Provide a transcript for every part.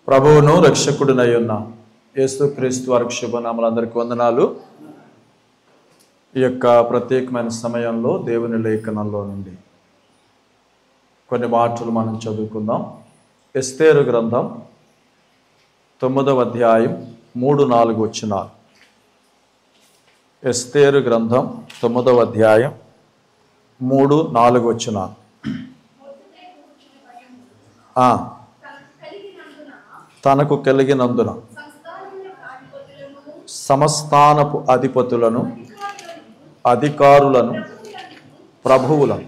ప్రభువును రక్షకుడినై ఉన్న యేసుక్రీస్తు వారి శుభనామలందరికీ వందనాలు. ఈ యొక్క ప్రత్యేకమైన సమయంలో దేవుని లేఖనంలో నుండి కొన్ని మాటలు మనం చదువుకుందాం. ఎస్తేరు గ్రంథం 9వ అధ్యాయం 3-4 వచనాలు. ఎస్తేరు గ్రంథం 9వ అధ్యాయం 3-4 వచనాలు. తనకు కలిగినందున సమస్థానపు అధిపతులను, అధికారులను, ప్రభువులను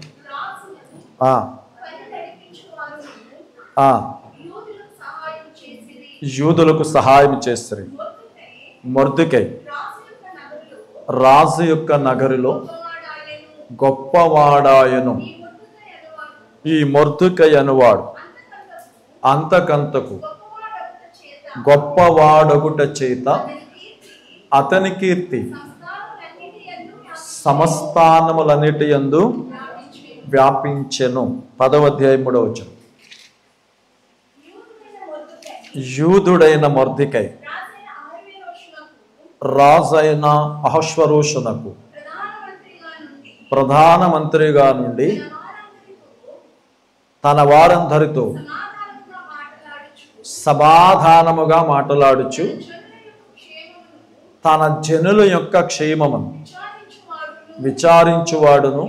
యూదులకు సహాయం చేసిరి. మొర్దెకై రాజు యొక్క నగరిలో గొప్పవాడాయను. ఈ మొర్దెకై అనువాడు అంతకంతకు గొప్పవాడొకట చేత అతని కీర్తి సమస్థానములన్నిటి యందు వ్యాపించెను. 10వ అధ్యాయం 3వ వచనం. యూదుడైన మొర్దెకై రాజైన అహష్వేరోషునకు ప్రధానమంత్రిగా నుండి తన వారందరితో సమాధానముగా మాట్లాడుచు తన జనుల యొక్క క్షేమమును విచారించువాడును,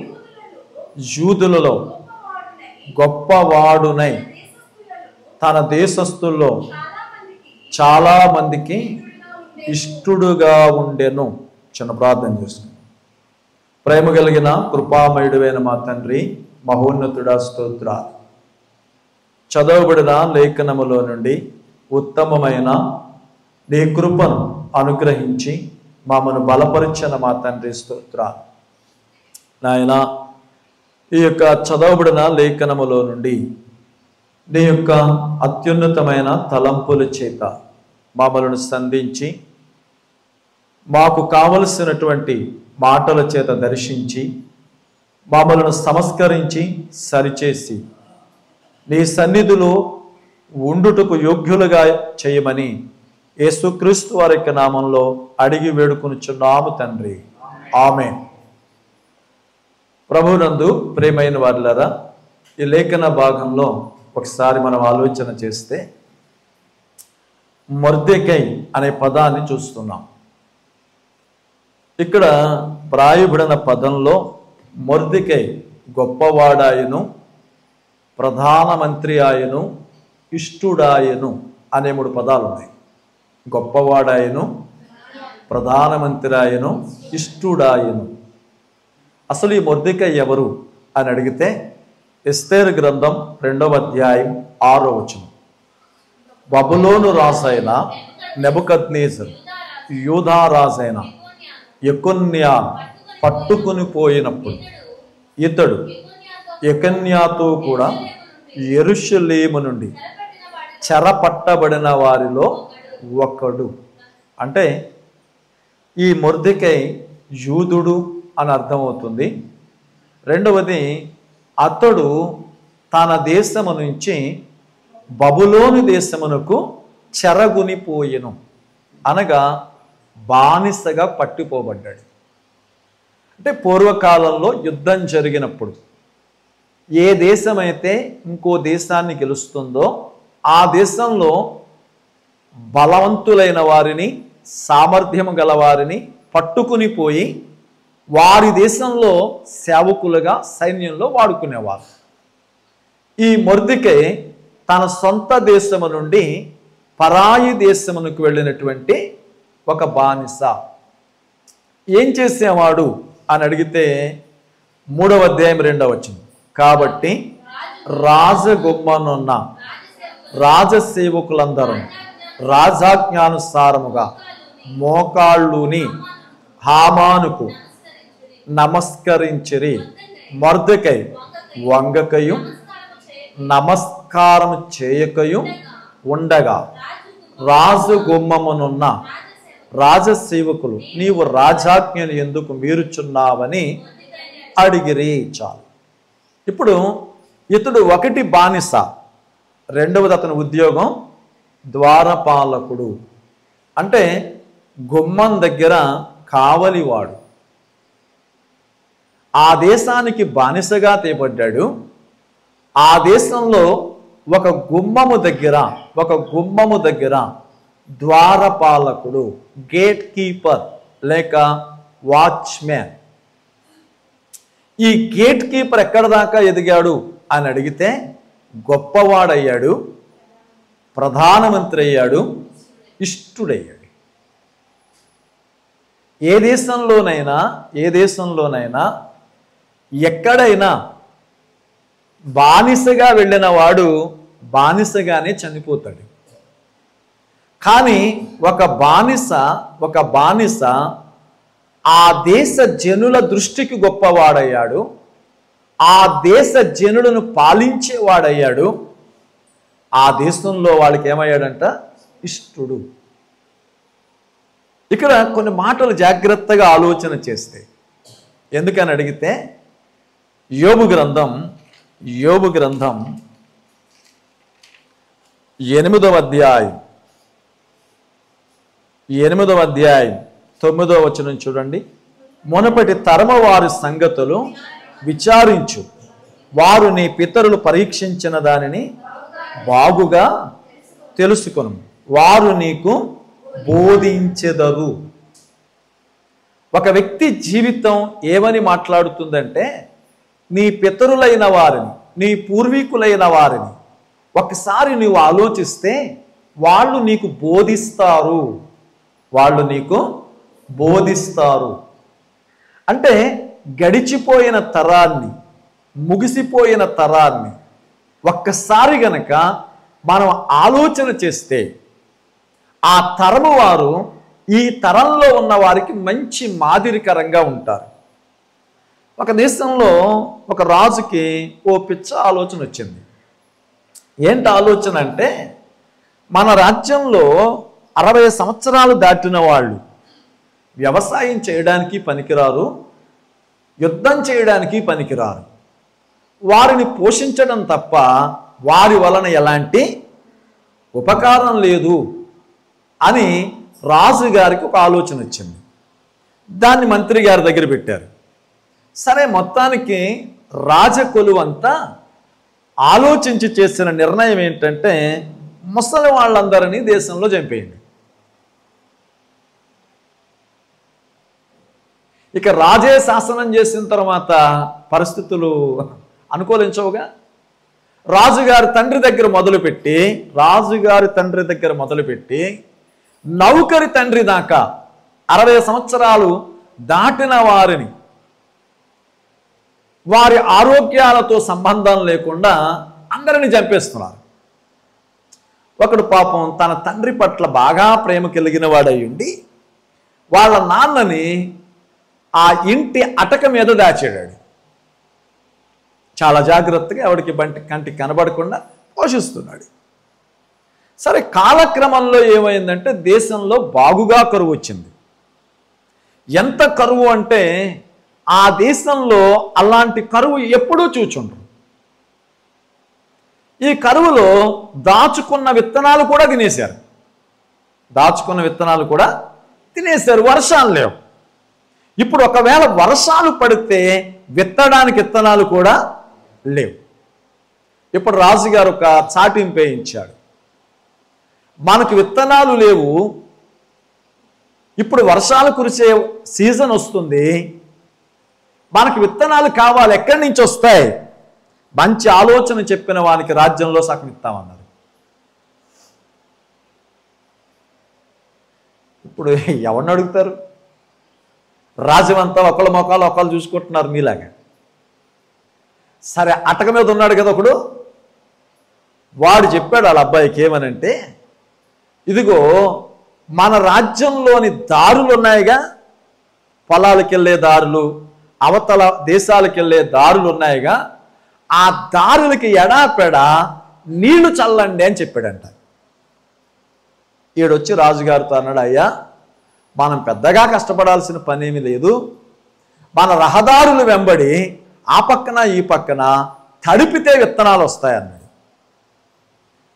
యూదులలో గొప్పవాడునై తన దేశస్థుల్లో చాలా మందికి ఇష్టుడుగా ఉండెను. చిన్న ప్రార్థన చేస్తున్నాం. ప్రేమ కలిగిన కృపామయుడైన మా తండ్రి, మహోన్నతుడా, స్తోత్రాలు. చదవబడిన లేఖనములో నుండి ఉత్తమమైన నీ కృపను అనుగ్రహించి మమ్మను బలపరిచిన మా తండ్రి, స్తోత్రాలు. నాయన, ఈ యొక్క చదవబడిన లేఖనములో నుండి నీ యొక్క అత్యున్నతమైన తలంపుల చేత మమ్మలను సంధించి మాకు కావలసినటువంటి మాటల చేత దర్శించి మమ్మలను సంస్కరించి సరిచేసి నీ సన్నిధిలో ఉండుటకు యోగ్యులుగా చేయమని యేసుక్రీస్తు వారి యొక్క నామంలో అడిగి వేడుకొనుచున్నాము తండ్రి, ఆమేన్. ప్రభువునందు ప్రియమైన వారులారా, ఈ లేఖన భాగంలో ఒకసారి మనం ఆలోచన చేస్తే మొర్దెకై అనే పదాన్ని చూస్తున్నాం. ఇక్కడ వ్రాయబడిన పదంలో మొర్దెకై గొప్పవాడాయను, ప్రధానమంత్రి ఆయను, ఇష్టుడాయను అనే 3 పదాలు ఉన్నాయి. గొప్పవాడాయను, ప్రధానమంత్రి ఆయను, ఇష్టుడాయను. అసలు ఈ మొర్దెకై ఎవరు అని అడిగితే ఎస్తేరు గ్రంథం 2వ అధ్యాయం 6వ వచనం. బబులోను రాజైన నెబుకద్నెజరు యూదా రాజైన యెకొన్యా పట్టుకుని పోయినప్పుడు ఇతడు యెకొన్యాతో కూడా యెరూషలేము నుండి చెరపట్టబడిన వారిలో ఒకడు. అంటే ఈ మొర్దెకై యూదుడు అని అర్థమవుతుంది. రెండవది, అతడు తన దేశము నుంచి బబులోను దేశమునకు చెరగునిపోయెను, అనగా బానిసగా పట్టిపోబడ్డాడు. అంటే పూర్వకాలంలో యుద్ధం జరిగినప్పుడు ఏ దేశమైతే ఇంకో దేశాన్ని గెలుస్తుందో ఆ దేశంలో బలవంతులైన వారిని, సామర్థ్యం గల వారిని పట్టుకుని పోయి వారి దేశంలో సేవకులుగా సైన్యంలో వాడుకునేవారు. ఈ మొర్దెకై తన సొంత దేశము నుండి పరాయి దేశమునకు వెళ్ళినటువంటి ఒక బానిస. ఏం చేసేవాడు అని అడిగితే 3వ అధ్యాయం 2వ వచనం. కాబట్టి రాజగుమ్మనున్న రాజసేవకులందరూ రాజాజ్ఞానుసారముగా మోకాళ్ళుని హామానుకు నమస్కరించిరి. మొర్దెకై వంగకయు నమస్కారం చేయకయు ఉండగా రాజగుమ్మమునున్న రాజసేవకులు నీవు రాజాజ్ఞను ఎందుకు మీరుచున్నావని అడిగిరి. చాలు. ఇప్పుడు ఇతడు ఒకటి బానిస, రెండవది అతని ఉద్యోగం ద్వారపాలకుడు అంటే గుమ్మం దగ్గర కావలివాడు. ఆ దేశానికి బానిసగా తేబడ్డాడు. ఆ దేశంలో ఒక గుమ్మము దగ్గర ద్వారపాలకుడు, గేట్ కీపర్ లేక వాచ్మ్యాన్. ఈ గేట్ కీపర్ ఎక్కడి దాకా ఎదిగాడు అని అడిగితే గొప్పవాడయ్యాడు, ప్రధానమంత్రి అయ్యాడు, ఇష్టుడయ్యాడు. ఏ దేశంలోనైనా ఎక్కడైనా బానిసగా వెళ్ళిన వాడు బానిసగానే చనిపోతాడు. కానీ ఒక బానిస ఆ దేశ జనుల దృష్టికి గొప్పవాడయ్యాడు, ఆ దేశ జనులను పాలించేవాడయ్యాడు. ఆ దేశంలో వాళ్ళకి ఏమయ్యాడంట? ఇష్టుడు. ఇక్కడ కొన్ని మాటలు జాగ్రత్తగా ఆలోచన చేస్తే, ఎందుకని అడిగితే యోబు గ్రంథం 8వ అధ్యాయం 9వ వచనం చూడండి. మునపటి తరము వారి సంగతులు విచారించు, వారు నీ పితరులు పరీక్షించిన దానిని బాగుగా తెలుసుకొను, వారు నీకు బోధించెదరు. ఒక వ్యక్తి జీవితం ఏమని మాట్లాడుతుందంటే, నీ పితరులైన వారిని, నీ పూర్వీకులైన వారిని ఒకసారి నువ్వు ఆలోచిస్తే వాళ్ళు నీకు బోధిస్తారు. అంటే గడిచిపోయిన తరాన్ని, ముగిసిపోయిన తరాన్ని ఒక్కసారి గనక మనం ఆలోచన చేస్తే ఆ తరము వారు ఈ తరంలో ఉన్న వారికి మంచి మాదిరికరంగా ఉంటారు. ఒక దేశంలో ఒక రాజుకి ఓ పిచ్చ ఆలోచన వచ్చింది. ఏంటి ఆలోచన అంటే, మన రాజ్యంలో 60 సంవత్సరాలు దాటిన వాళ్ళు వ్యవసాయం చేయడానికి పనికిరారు, యుద్ధం చేయడానికి పనికిరారు, వారిని పోషించడం తప్ప వారి వలన ఎలాంటి ఉపకారం లేదు అని రాజుగారికి ఒక ఆలోచన వచ్చింది. దాన్ని మంత్రి గారి దగ్గర పెట్టారు. సరే, మొత్తానికి రాజకొలువంతా ఆలోచించి చేసిన నిర్ణయం ఏంటంటే, ముసలి వాళ్ళందరినీ దేశంలో చంపేయండి. ఇక రాజే శాసనం చేసిన తర్వాత పరిస్థితులు అనుకూలించవుగా. రాజుగారి తండ్రి దగ్గర మొదలుపెట్టి నౌకరి తండ్రి దాకా 60 సంవత్సరాలు దాటిన వారిని వారి ఆరోగ్యాలతో సంబంధం లేకుండా అందరిని చంపేస్తున్నారు. ఒకడు పాపం తన తండ్రి పట్ల బాగా ప్రేమ కలిగిన వాడయ్యుండి వాళ్ళ నాన్నని ఆ ఇంటి అటక మీద దాచాడు. చాలా జాగ్రత్తగా ఎవడికి కంటికి కనబడకుండా పోషిస్తున్నాడు. సరే, కాలక్రమంలో ఏమైందంటే దేశంలో బాగుగా కరువు వచ్చింది. ఎంత కరువు అంటే ఆ దేశంలో అలాంటి కరువు ఎప్పుడూ చూచుండ్రు. ఈ కరువులో దాచుకున్న విత్తనాలు కూడా తినేశారు. వర్షాలు లేవు. ఇప్పుడు ఒకవేళ వర్షాలు పడితే విత్తడానికి విత్తనాలు కూడా లేవు. ఇప్పుడు రాజుగారు ఒక చాటింపు వేయించాడు. మనకు విత్తనాలు లేవు, ఇప్పుడు వర్షాలు కురిసే సీజన్ వస్తుంది, మనకు విత్తనాలు కావాలి, ఎక్కడి నుంచి వస్తాయి? మంచి ఆలోచన చెప్పిన వానికి రాజ్యంలో సగం ఇస్తామన్నారు. ఇప్పుడు ఎవరిని అడుగుతారు? రాజ్యమంతా ఒకళ్ళ మొక్కలు ఒకళ్ళు చూసుకుంటున్నారు మీలాగా. సరే, అటక మీద ఉన్నాడు కదా ఒకడు, వాడు చెప్పాడు వాళ్ళ అబ్బాయికి ఏమనంటే, ఇదిగో మన రాజ్యంలోని దారులు ఉన్నాయిగా, పొలాలకు వెళ్ళే దారులు, అవతల దేశాలకు వెళ్ళే దారులు ఉన్నాయిగా, ఆ దారులకి ఎడాపెడా నీళ్లు చల్లండి అని చెప్పాడంట. ఈడొచ్చి రాజుగారితో అన్నాడు, అయ్యా మనం పెద్దగా కష్టపడాల్సిన పనేమీ లేదు, మన రహదారులు వెంబడి ఆ పక్కన ఈ పక్కన తడిపితే విత్తనాలు వస్తాయన్నాడు.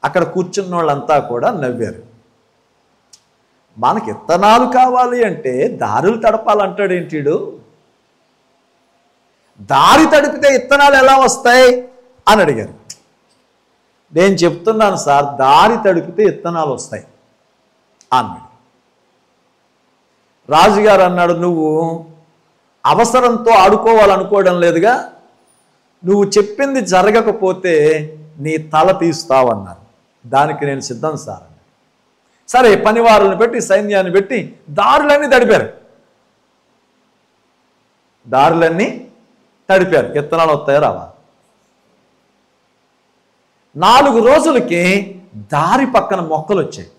అక్కడ కూర్చున్న వాళ్ళంతా కూడా నవ్వారు. మనకి విత్తనాలు కావాలి అంటే దారులు తడపాలంటాడు ఏంటిడు? దారి తడిపితే విత్తనాలు ఎలా వస్తాయి అని అడిగారు. నేను చెప్తున్నాను సార్, దారి తడిపితే విత్తనాలు వస్తాయి అన్నాడు. రాజుగారు అన్నాడు, నువ్వు అవసరంతో ఆడుకోవాలనుకోవడం లేదుగా, నువ్వు చెప్పింది జరగకపోతే నీ తల తీస్తావన్నారు. దానికి నేను సిద్ధం సార్. సరే, పనివారులను పెట్టి సైన్యాన్ని పెట్టి దారులన్నీ తడిపారు. దారులన్నీ తడిపారు. విత్తనాలు వస్తాయో రావా? 4 రోజులకి దారి పక్కన మొక్కలు వచ్చాయి,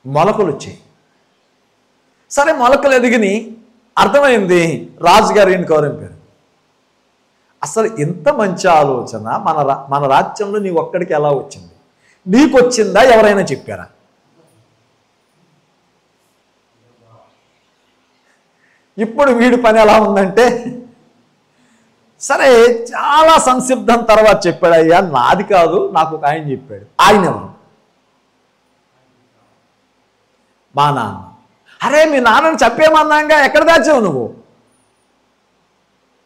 మొలకలు వచ్చాయి. సరే, మొలకలు ఎదిగిని అర్థమైంది. రాజుగారు ఈయన గౌరవింపారు. అసలు ఇంత మంచి ఆలోచన మన రాజ్యంలో నీ ఒక్కడికి ఎలా వచ్చింది? నీకు వచ్చిందా? ఎవరైనా చెప్పారా? ఇప్పుడు వీడి పని ఎలా ఉందంటే, సరే చాలా సంసిద్ధం తర్వాత చెప్పాడు, అయ్యా నాది కాదు, నాకు ఒక ఆయన చెప్పాడు. ఆయన ఎవరు? మా నాన్న. అరే, మీ నాన్నని చెప్పేమన్నాగా, ఎక్కడ దాచావు నువ్వు?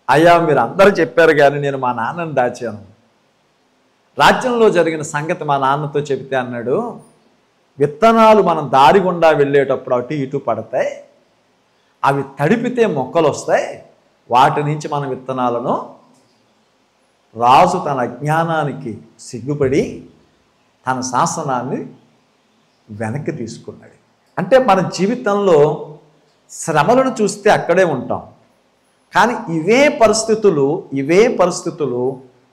అయ్యా మీరు అందరూ చెప్పారు కానీ నేను మా నాన్నని దాచాను. రాజ్యంలో జరిగిన సంగతి మా నాన్నతో చెబితే అన్నాడు, విత్తనాలు మనం దారి గుండా వెళ్ళేటప్పుడు అటు ఇటు పడతాయి, అవి తడిపితే మొక్కలు వస్తాయి, వాటి నుంచి మన విత్తనాలను. రాజు తన అజ్ఞానానికి సిగ్గుపడి తన శాసనాన్ని వెనక్కి తీసుకున్నాడు. అంటే మన జీవితంలో శ్రమలను చూస్తే అక్కడే ఉంటాం, కానీ ఇవే పరిస్థితులు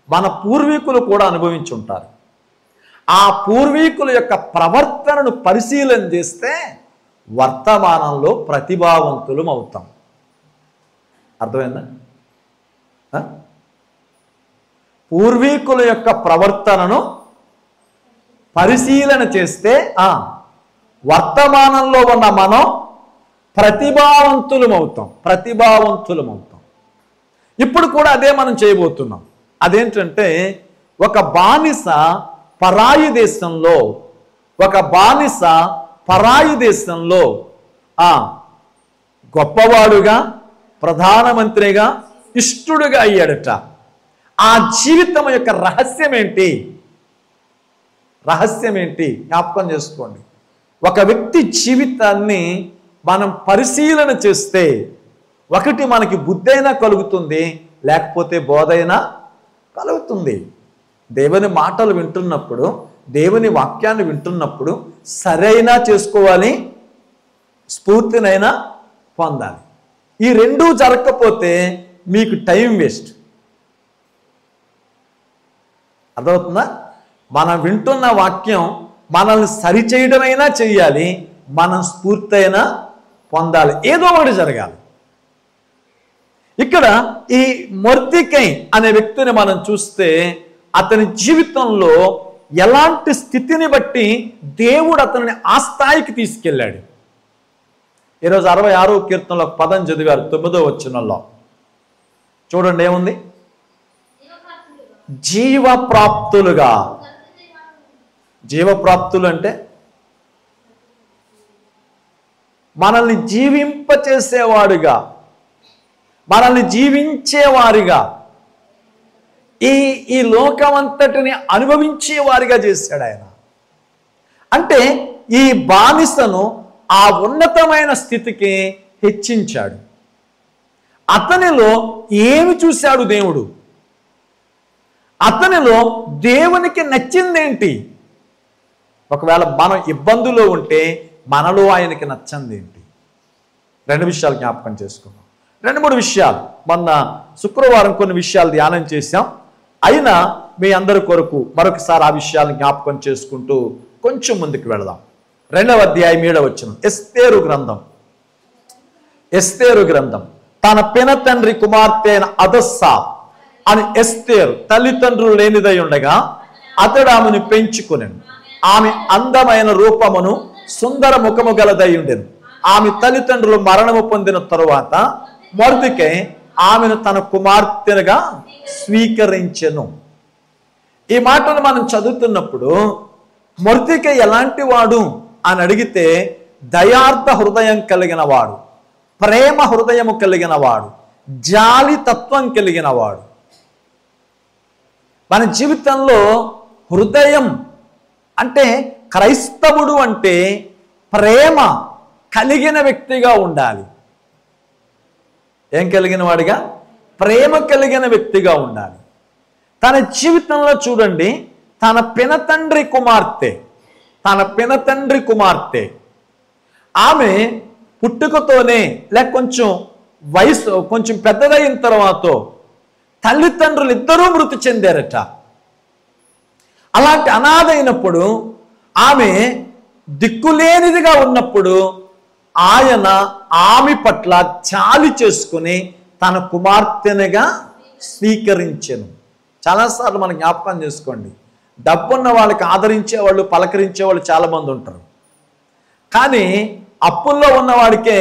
మన పూర్వీకులు కూడా అనుభవించి ఉంటారు. ఆ పూర్వీకుల యొక్క ప్రవర్తనను పరిశీలన చేస్తే వర్తమానంలో ప్రతిభావంతులం అవుతాం. అర్థమైందా? పూర్వీకుల యొక్క ప్రవర్తనను పరిశీలన చేస్తే వర్తమానంలో ఉన్న మనం ప్రతిభావంతులం అవుతాం. ఇప్పుడు కూడా అదే మనం చేయబోతున్నాం. అదేంటంటే, ఒక బానిస పరాయి దేశంలో గొప్పవాడుగా, ప్రధానమంత్రిగా, ఇష్టుడుగా అయ్యాడట. ఆ జీవితం యొక్క రహస్యం ఏంటి? జ్ఞాపకం చేసుకోండి. ఒక వ్యక్తి జీవితాన్ని మనం పరిశీలన చేస్తే ఒకటి మనకి బుద్ధి అయినా కలుగుతుంది, లేకపోతే బోధైనా కలుగుతుంది. దేవుని మాటలు వింటున్నప్పుడు, దేవుని వాక్యాన్ని వింటున్నప్పుడు సరైన చేసుకోవాలి, స్ఫూర్తినైనా పొందాలి. ఈ రెండూ జరగకపోతే మీకు టైం వేస్ట్. అర్థమవుతుందా? మనం వింటున్న వాక్యం మనల్ని సరిచేయడమైనా చెయ్యాలి, మనం స్ఫూర్తి అయినా పొందాలి, ఏదో ఒకటి జరగాలి. ఇక్కడ ఈ మొర్దెకై అనే వ్యక్తిని మనం చూస్తే అతని జీవితంలో ఎలాంటి స్థితిని బట్టి దేవుడు అతనిని ఆ స్థాయికి తీసుకెళ్ళాడు. ఈరోజు 66వ కీర్తనలో పదం చదివారు, 9వ వచనంలో చూడండి ఏముంది? జీవప్రాప్తులుగా. జీవప్రాప్తులు అంటే మనల్ని జీవింపచేసేవాడుగా, మనల్ని జీవించేవారిగా, ఈ లోకమంతటిని అనుభవించేవారిగా చేశాడు ఆయన. అంటే ఈ బానిసను ఆ ఉన్నతమైన స్థితికి హెచ్చించాడు. అతనిలో ఏమి చూశాడు దేవుడు? అతనిలో దేవునికి నచ్చిందేంటి? ఒకవేళ మనం ఇబ్బందులో ఉంటే మనలో ఆయనకి నచ్చంది ఏంటి? 2 విషయాలు జ్ఞాపకం చేసుకున్నాం. 2-3 విషయాలు మొన్న శుక్రవారం కొన్ని విషయాలు ధ్యానం చేశాం. అయినా మీ అందరి కొరకు మరొకసారి ఆ విషయాలను జ్ఞాపకం చేసుకుంటూ కొంచెం ముందుకు వెళదాం. 2వ అధ్యాయం 7వ వచనం. ఎస్తేరు గ్రంథం. తన పినతండ్రి కుమార్తె అయిన అదస్సా అని ఎస్తేరు తల్లిదండ్రులు లేనిదై ఉండగా అతడు ఆమెను పెంచుకొనెను. ఆమె అందమైన రూపమును సుందర ముఖము గలదై ఉండెను. ఆమె తల్లిదండ్రులు మరణము పొందిన తరువాత మొర్దెకై ఆమెను తన కుమార్తెగా స్వీకరించెను. ఈ మాటను మనం చదువుతున్నప్పుడు మొర్దెకై ఎలాంటి వాడు అని అడిగితే దయార్థ హృదయం కలిగిన వాడు, ప్రేమ హృదయము కలిగిన వాడు, జాలి తత్వం కలిగిన వాడు. మన జీవితంలో హృదయం అంటే క్రైస్తవుడు అంటే ప్రేమ కలిగిన వ్యక్తిగా ఉండాలి. ఏం కలిగిన వాడిగా? ప్రేమ కలిగిన వ్యక్తిగా ఉండాలి. తన జీవితంలో చూడండి, తన పినతండ్రి కుమార్తె ఆమె పుట్టుకతోనే లేక కొంచెం పెద్దదైన తర్వాత తల్లిదండ్రులు ఇద్దరూ మృతి చెందారట. అలాంటి అనాథ అయినప్పుడు, ఆమె దిక్కులేనిదిగా ఉన్నప్పుడు ఆయన ఆమె పట్ల జాలి చేసుకుని తన కుమార్తెనిగా స్వీకరించెను. చాలాసార్లు మనం జ్ఞాపకం చేసుకోండి, డబ్బున్న వాళ్ళకి ఆదరించేవాళ్ళు, పలకరించేవాళ్ళు చాలామంది ఉంటారు. కానీ అప్పుల్లో ఉన్నవాడికే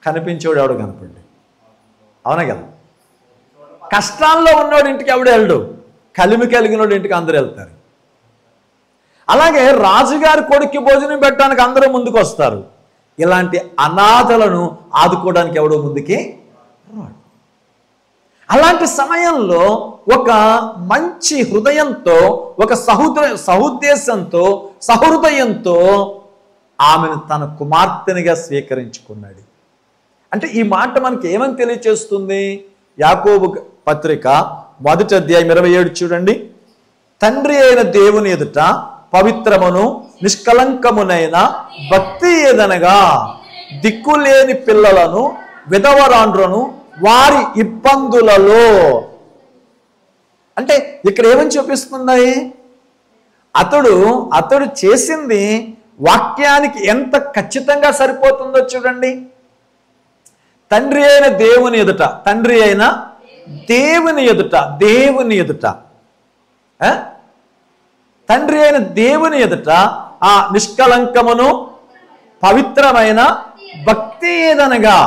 కనిపించేవాడు ఎవడు కనపడి, అవునా కదా? కష్టాల్లో ఉన్నవాడి ఇంటికి ఎవడు వెళ్ళడు, కలిమి కలిగినోడి ఇంటికి అందరూ వెళ్తారు. అలాగే రాజుగారి కొడుక్కి భోజనం పెట్టడానికి అందరూ ముందుకు వస్తారు. ఇలాంటి అనాథలను ఆదుకోవడానికి ఎవడో ముందుకి రాడు. అలాంటి సమయంలో ఒక మంచి హృదయంతో, ఒక సహృదయంతో ఆమెను తన కుమార్తెనిగా స్వీకరించుకున్నాడు. అంటే ఈ మాట మనకి ఏమని తెలియచేస్తుంది? యాకోబు పత్రిక 1వ అధ్యాయం 27 చూడండి. తండ్రి అయిన దేవుని ఎదుట పవిత్రమును నిష్కలంకమునైన భక్తి ఏదనగా దిక్కులేని పిల్లలను, విధవరాండ్రులను వారి ఇబ్బందులలో. అంటే ఇక్కడ ఏమని చూపిస్తున్నాయి? అతడు చేసింది వాక్యానికి ఎంత ఖచ్చితంగా సరిపోతుందో చూడండి. తండ్రి అయిన దేవుని ఎదుట ఆ నిష్కలంకమును పవిత్రమైన భక్తి ఏదనగా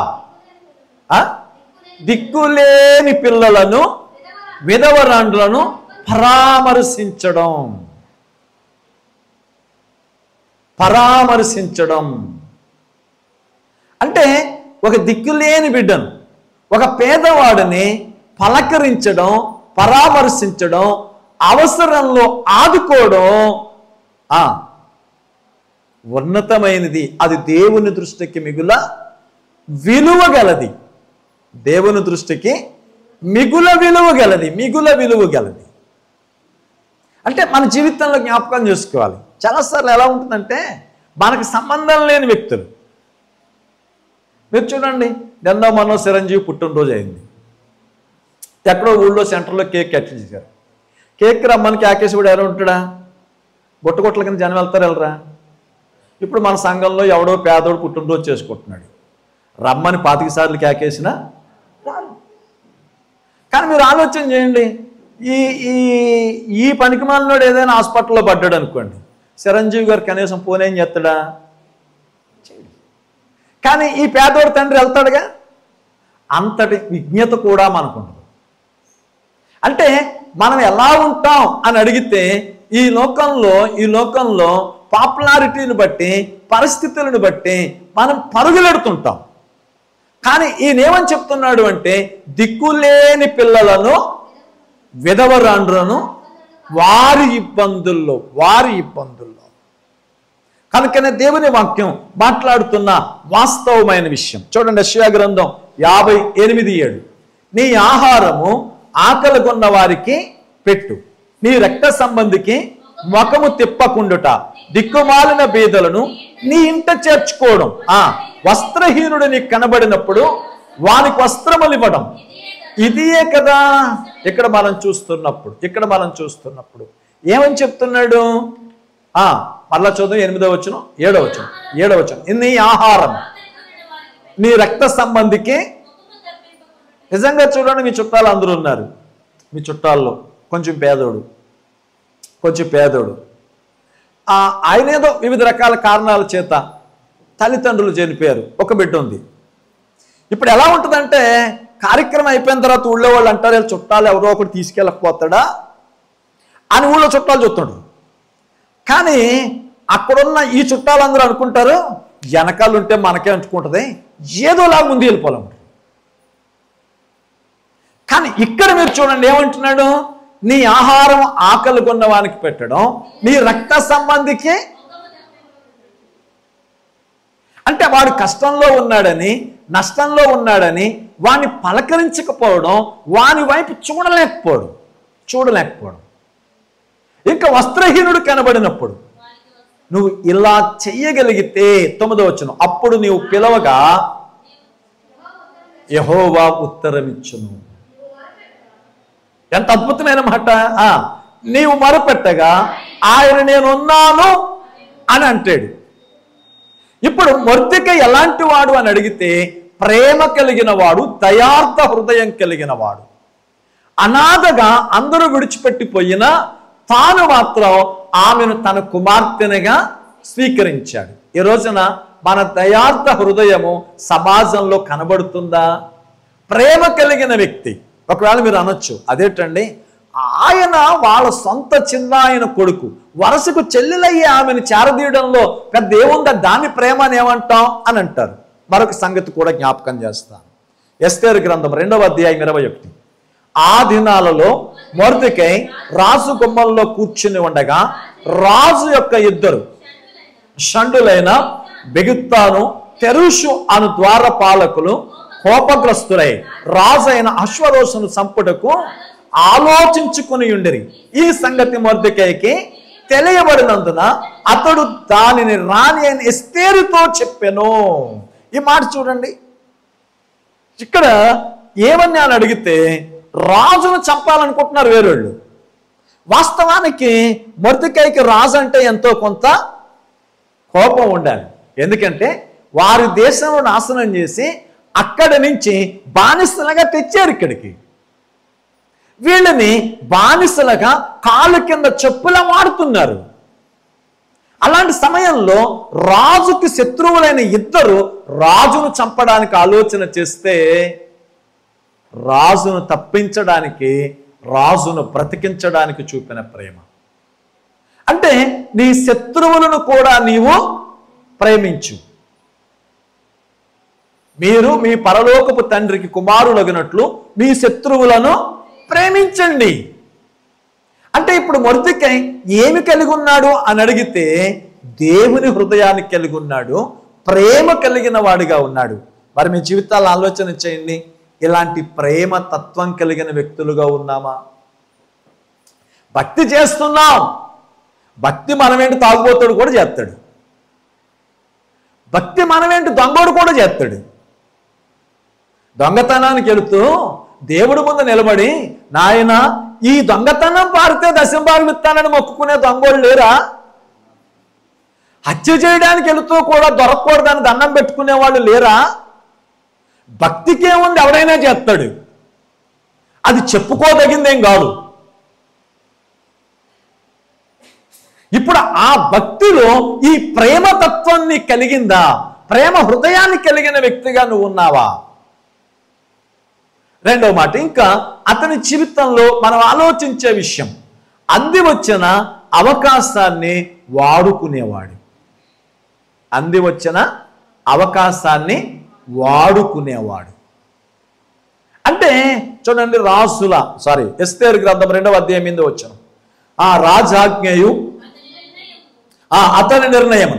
దిక్కులేని పిల్లలను, విధవరాండ్రులను పరామర్శించడం. అంటే ఒక దిక్కులేని బిడ్డను, ఒక పేదవాడిని పలకరించడం, పరామర్శించడం, అవసరంలో ఆదుకోవడం ఉన్నతమైనది. అది దేవుని దృష్టికి మిగుల విలువగలది. దేవుని దృష్టికి మిగుల విలువగలది. అంటే మన జీవితంలో జ్ఞాపకం చేసుకోవాలి. చాలాసార్లు ఎలా ఉంటుందంటే, మనకు సంబంధం లేని వ్యక్తులు, మీరు చూడండి, మొన్న చిరంజీవి పుట్టినరోజు అయింది. ఎక్కడో ఊళ్ళో సెంటర్లో కేక్ కట్ చేశారు. కేక్ రమ్మని కేకేసి కూడా ఎవరు ఉంటాడా? బొట్టగొట్టల కింద జనం వెళ్తారు, వెళ్ళరా? ఇప్పుడు మన సంఘంలో ఎవడో పేదోడు పుట్టినరోజు చేసుకుంటున్నాడు, రమ్మని 25 సార్లు కేకేసినా రారు. కానీ మీరు ఆలోచన చేయండి, ఈ పనికిమాలినోడు ఏదైనా హాస్పిటల్లో పడ్డాడు అనుకోండి, చిరంజీవి గారు కనీసం ఫోన్ ఏం చేస్తాడా? కానీ ఈ పేదోడు తండ్రి వెళ్తాడుగా. అంతటి విజ్ఞత కూడా మనకుండదు. అంటే మనం ఎలా ఉంటాం అని అడిగితే, ఈ లోకంలో పాపులారిటీని బట్టి, పరిస్థితులను బట్టి మనం పరుగులెడుతుంటాం. కానీ ఈయనేమని చెప్తున్నాడు అంటే, దిక్కులేని పిల్లలను, విధవరాండ్రులను వారి ఇబ్బందుల్లో. కనుకనే దేవుని వాక్యం మాట్లాడుతున్న వాస్తవమైన విషయం చూడండి. యెషయా గ్రంథం 58:7, నీ ఆహారము ఆకలిగొన్న వారికి పెట్టు, నీ రక్త సంబంధికి ముఖము తిప్పకుండుట, దిక్కుమాలిన బీదలను నీ ఇంట చేర్చుకోవడం, వస్త్రహీనుడు నీకు కనబడినప్పుడు వానికి వస్త్రములు ఇవ్వడం. ఇదియే కదా ఇక్కడ మనం చూస్తున్నప్పుడు ఏమని చెప్తున్నాడు? మరలా చూద్దాం, 8వ వచనం 7వ వచనం. నీ ఆహారం నీ రక్త సంబంధికి. నిజంగా చూడండి, మీ చుట్టాలు అందరూ ఉన్నారు. మీ చుట్టాల్లో కొంచెం పేదోడు ఆయన ఏదో వివిధ రకాల కారణాల చేత తల్లిదండ్రులు చనిపోయారు, ఒక బిడ్డ ఉంది. ఇప్పుడు ఎలా ఉంటుందంటే, కార్యక్రమం అయిపోయిన తర్వాత ఊళ్ళో వాళ్ళు అంటారు వీళ్ళు చుట్టాలు ఎవరో ఒకటి తీసుకెళ్ళకపోతాడా అని ఊళ్ళో చుట్టాలు చూస్తాడు. కానీ అక్కడున్న ఈ చుట్టాలందరూ అనుకుంటారు వెనకాల ఉంటే మనకే అంటుకుంటుంది, ఏదోలాగా ముందు వెళ్ళిపోలేం. కానీ ఇక్కడ మీరు చూడండి ఏమంటున్నాడు, నీ ఆహారం ఆకలి కొన్న వానికి పెట్టడం, నీ రక్త సంబంధికి, అంటే వాడు కష్టంలో ఉన్నాడని నష్టంలో ఉన్నాడని వాడిని పలకరించకపోవడం, వాని వైపు చూడలేకపోవడం. ఇంకా వస్త్రహీనుడు కనబడినప్పుడు నువ్వు ఇలా చెయ్యగలిగితే 9వ వచనం, అప్పుడు నీవు పిలవగా యెహోవా ఉత్తరమిచ్చును. ఎంత అద్భుతమైన మాట. నీవు మొరపెట్టగా ఆయన నేనున్నాను అని అంటాడు. ఇప్పుడు మొర్దెకై ఎలాంటి వాడు అని అడిగితే ప్రేమ కలిగిన వాడు, దయార్థ హృదయం కలిగిన వాడు. అనాథగా అందరూ విడిచిపెట్టిపోయినా తాను మాత్రం ఆమెను తన కుమార్తెనిగా స్వీకరించాడు. ఈ రోజున మన దయార్థ హృదయము సమాజంలో కనబడుతుందా? ప్రేమ కలిగిన వ్యక్తి. ఒకవేళ మీరు అనొచ్చు అదేంటండి, ఆయన వాళ్ళ సొంత చిన్న ఆయన కొడుకు, వరసకు చెల్లెలయ్యే ఆమెను చేరదీయడంలో పెద్ద ఏముందా, దాని ప్రేమ అని ఏమంటాం అని అంటారు. మరొక సంగతి కూడా జ్ఞాపకం చేస్తాను. ఎస్తేరు గ్రంథం 2వ అధ్యాయం 21. ఆ దినాలలో మొర్దెకై రాజు గుమ్మంలో కూర్చుని ఉండగా రాజు యొక్క ఇద్దరు షండులైన బిగుత్తాను తెరుషు అను ద్వారపాలకులు కోపగ్రస్తులై రాజు అయిన అశ్వరోషును చంపుటకు ఆలోచించుకుని ఉండిరి. ఈ సంగతి మొర్దెకైకి తెలియబడినందున అతడు దానిని రాణి అయిన ఎస్తేరుతో చెప్పెను. ఈ మాట చూడండి, ఇక్కడ ఏమని అని అడిగితే రాజును చంపాలనుకుంటున్నారు వేరేళ్ళు. వాస్తవానికి మొర్దెకైకి రాజు అంటే ఎంతో కొంత కోపం ఉండాలి. ఎందుకంటే వారి దేశంలో నాశనం చేసి అక్కడి నుంచి బానిసలుగా తెచ్చారు ఇక్కడికి. వీళ్ళని బానిసలుగా కాలు కింద చెప్పులా వాడుతున్నారు. అలాంటి సమయంలో రాజుకి శత్రువులైన ఇద్దరు రాజును చంపడానికి ఆలోచన చేస్తే రాజును తప్పించడానికి, రాజును బ్రతికించడానికి చూపిన ప్రేమ. అంటే నీ శత్రువులను కూడా నీవు ప్రేమించు. మీరు మీ పరలోకపు తండ్రికి కుమారులగినట్లు మీ శత్రువులను ప్రేమించండి. అంటే ఇప్పుడు మొర్దెకై ఏమి కలిగి ఉన్నాడు అని అడిగితే దేవుని హృదయాన్ని కలిగి ఉన్నాడు, ప్రేమ కలిగిన వాడిగా ఉన్నాడు. మరి మీ జీవితాలు ఆలోచన చేయండి, ఇలాంటి ప్రేమ తత్వం కలిగిన వ్యక్తులుగా ఉన్నామా? భక్తి చేస్తున్నాం, భక్తి మనమేంటి తాగుబోతుడు కూడా చేస్తాడు, భక్తి మనమేంటి దొంగోడు కూడా చేస్తాడు. దొంగతనానికి వెళుతూ దేవుడి ముందు నిలబడి నాయన ఈ దొంగతనం పారితే దశంభాగం ఇస్తానని మొక్కుకునే దొంగోళ్ళు లేరా? హత్య చేయడానికి వెళుతూ కూడా దొరకకూడదని దండం పెట్టుకునే వాళ్ళు లేరా? భక్తికేముంది, ఎవడైనా చేస్తాడు, అది చెప్పుకోదగిందేం కాదు. ఇప్పుడు ఆ భక్తిలో ఈ ప్రేమ తత్వాన్ని కలిగిందా? ప్రేమ హృదయాన్ని కలిగిన వ్యక్తిగా నువ్వు ఉన్నావా? రెండవ మాట, ఇంకా అతని జీవితంలో మనం ఆలోచించే విషయం, అంది వచ్చిన అవకాశాన్ని వాడుకునేవాడు. అంది వచ్చిన అవకాశాన్ని వాడుకునేవాడు. అంటే చూడండి, ఎస్తేరు గ్రంథం 2వ అధ్యాయం 8వ వచనం, ఆ రాజాజ్ఞయు అతని నిర్ణయం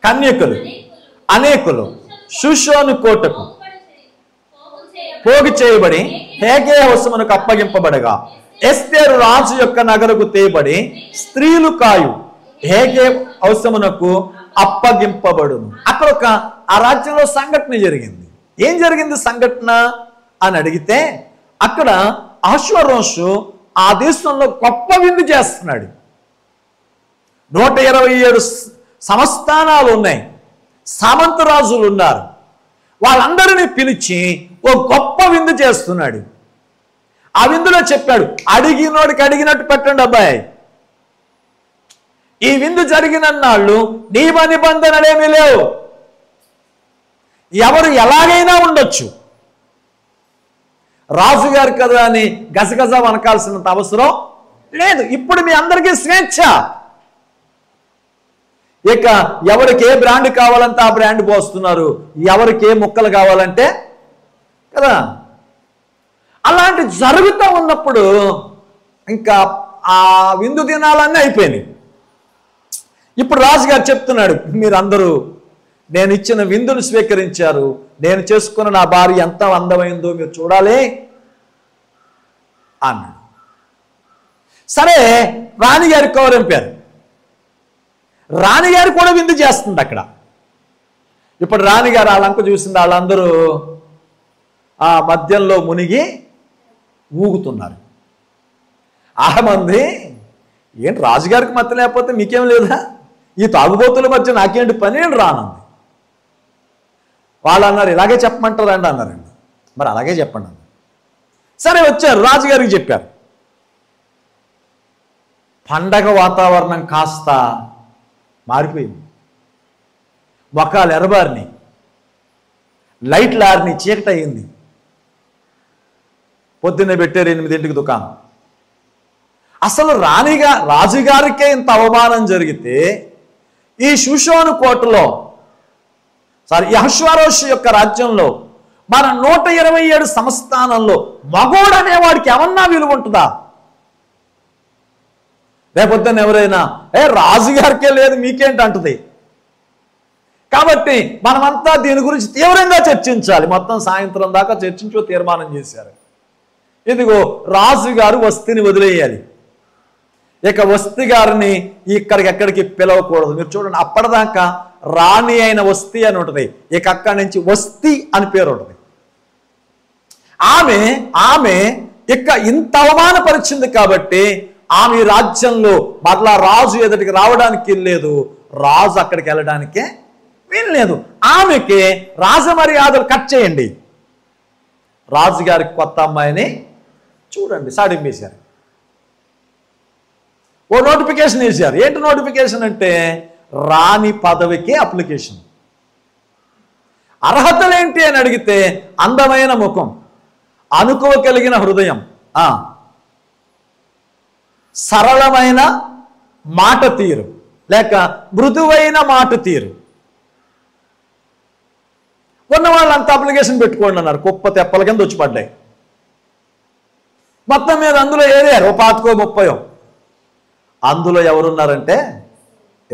కన్యకులు అనేకులు షూషోను కోటకు పోగు చేయబడి హేగే వశమునకు అప్పగింపబడగా ఎస్తేరు రాజు యొక్క నగరకు తేబడి స్త్రీలు కాయు హేగే వశమునకు అప్పగింపబడును. అక్కడ ఆ రాజ్యంలో సంఘటన జరిగింది. ఏం జరిగింది సంఘటన అని అడిగితే, అక్కడ అశ్వరోషు ఆ దేశంలో గొప్ప విందు చేస్తున్నాడు. 127 సంస్థానాలు ఉన్నాయి, సామంతరాజులు ఉన్నారు. వాళ్ళందరినీ పిలిచి ఓ గొప్ప విందు చేస్తున్నాడు. ఆ విందులో చెప్పాడు, అడిగినోడికి అడిగినట్టు పెట్టండి అబ్బాయి, ఈ విందు జరిగిన నాళ్ళు నియమ నిబంధనలేమీ లేవు. ఎవరు ఎలాగైనా ఉండొచ్చు. రాజుగారు కదా అని గజగజ వనకాల్సినంత అవసరం లేదు. ఇప్పుడు మీ అందరికీ స్వేచ్ఛ. ఇక ఎవరికి ఏ బ్రాండ్ కావాలంటే ఆ బ్రాండ్ పోస్తున్నారు, ఎవరికి ఏ ముక్కలు కావాలంటే కదా. అలాంటి జరుగుతూ ఉన్నప్పుడు ఇంకా ఆ విందు దినాలన్నీ అయిపోయినాయి. ఇప్పుడు రాజుగారు చెప్తున్నాడు, మీరందరూ నేను ఇచ్చిన విందును స్వీకరించారు, నేను చేసుకున్న నా భార్య ఎంత అందమైందో మీరు చూడాలి అన్నాడు. సరే, రాణిగారి కౌరింపారు. రాణిగారు కూడా విందు చేస్తుంది అక్కడ. ఇప్పుడు రాణిగారు వాళ్ళంక చూసింది, వాళ్ళందరూ ఆ మద్యంలో మునిగి ఊగుతున్నారు. మంది ఏంటి రాజుగారికి మత్తు లేకపోతే మీకేం లేదా, ఈ తాగుబోతుల మధ్య నాకేంటి పని అని రానంది. వాళ్ళు అన్నారు, ఇలాగే చెప్పమంటారండి అన్నారండి. మరి అలాగే చెప్పండి అన్నారు. సరే వచ్చారు, రాజుగారికి చెప్పారు. పండగ వాతావరణం కాస్త మారిపోయింది. మొక్కలు ఎర్రబారిని, లైట్లు ఆరిని, చీకటి అయింది. పొద్దున్నే పెట్టారు 8ంటికి దుకాణం. అసలు రాజుగారికే ఇంత అవమానం జరిగితే ఈ షూషోను కోటలో ఈ అహష్వేరోషు యొక్క రాజ్యంలో మన 127 సంస్థానంలో మగోడు అనేవాడికి ఏమన్నా విలువ ఉంటుందా? రేపొద్దున ఎవరైనా రాజుగారికే లేదు మీకేంటి అంటుంది. కాబట్టి మనమంతా దీని గురించి తీవ్రంగా చర్చించాలి. మొత్తం సాయంత్రం దాకా చర్చించు తీర్మానం చేశారు. ఇదిగో రాజుగారు వస్తిని వదిలేయాలి. ఇక వస్తి గారిని ఎక్కడికి పిలవకూడదు. మీరు చూడండి, అప్పటిదాకా రాణి అయిన వస్తి అని ఉంటుంది, ఇక అక్కడి నుంచి వస్తి అని పేరు ఉంటుంది. ఆమె ఇక ఇంత అవమానపరిచింది కాబట్టి ఆమె రాజ్యంలో మరలా రాజు ఎదుటికి రావడానికి లేదు, రాజు అక్కడికి వెళ్ళడానికే వీల్లేదు. ఆమెకి రాజమర్యాదలు కట్ చేయండి. రాజుగారికి కొత్త అమ్మాయిని చూడండి సాడింపేశారు. ఓ నోటిఫికేషన్ వేశారు. ఏంటి నోటిఫికేషన్ అంటే రాణి పదవికి అప్లికేషన్. అర్హతలేంటి అని అడిగితే అందమైన ముఖం, అనుకువ కలిగిన హృదయం, సరళమైన మాట తీరు లేక మృదువైన మాట తీరు ఉన్న వాళ్ళంతా అప్లికేషన్ పెట్టుకోండి అన్నారు. కుప్ప తెప్పల కింద వచ్చి పడ్డాయి. మొత్తం మీద అందులో ఏరారు, 25 అందులో ఎవరున్నారంటే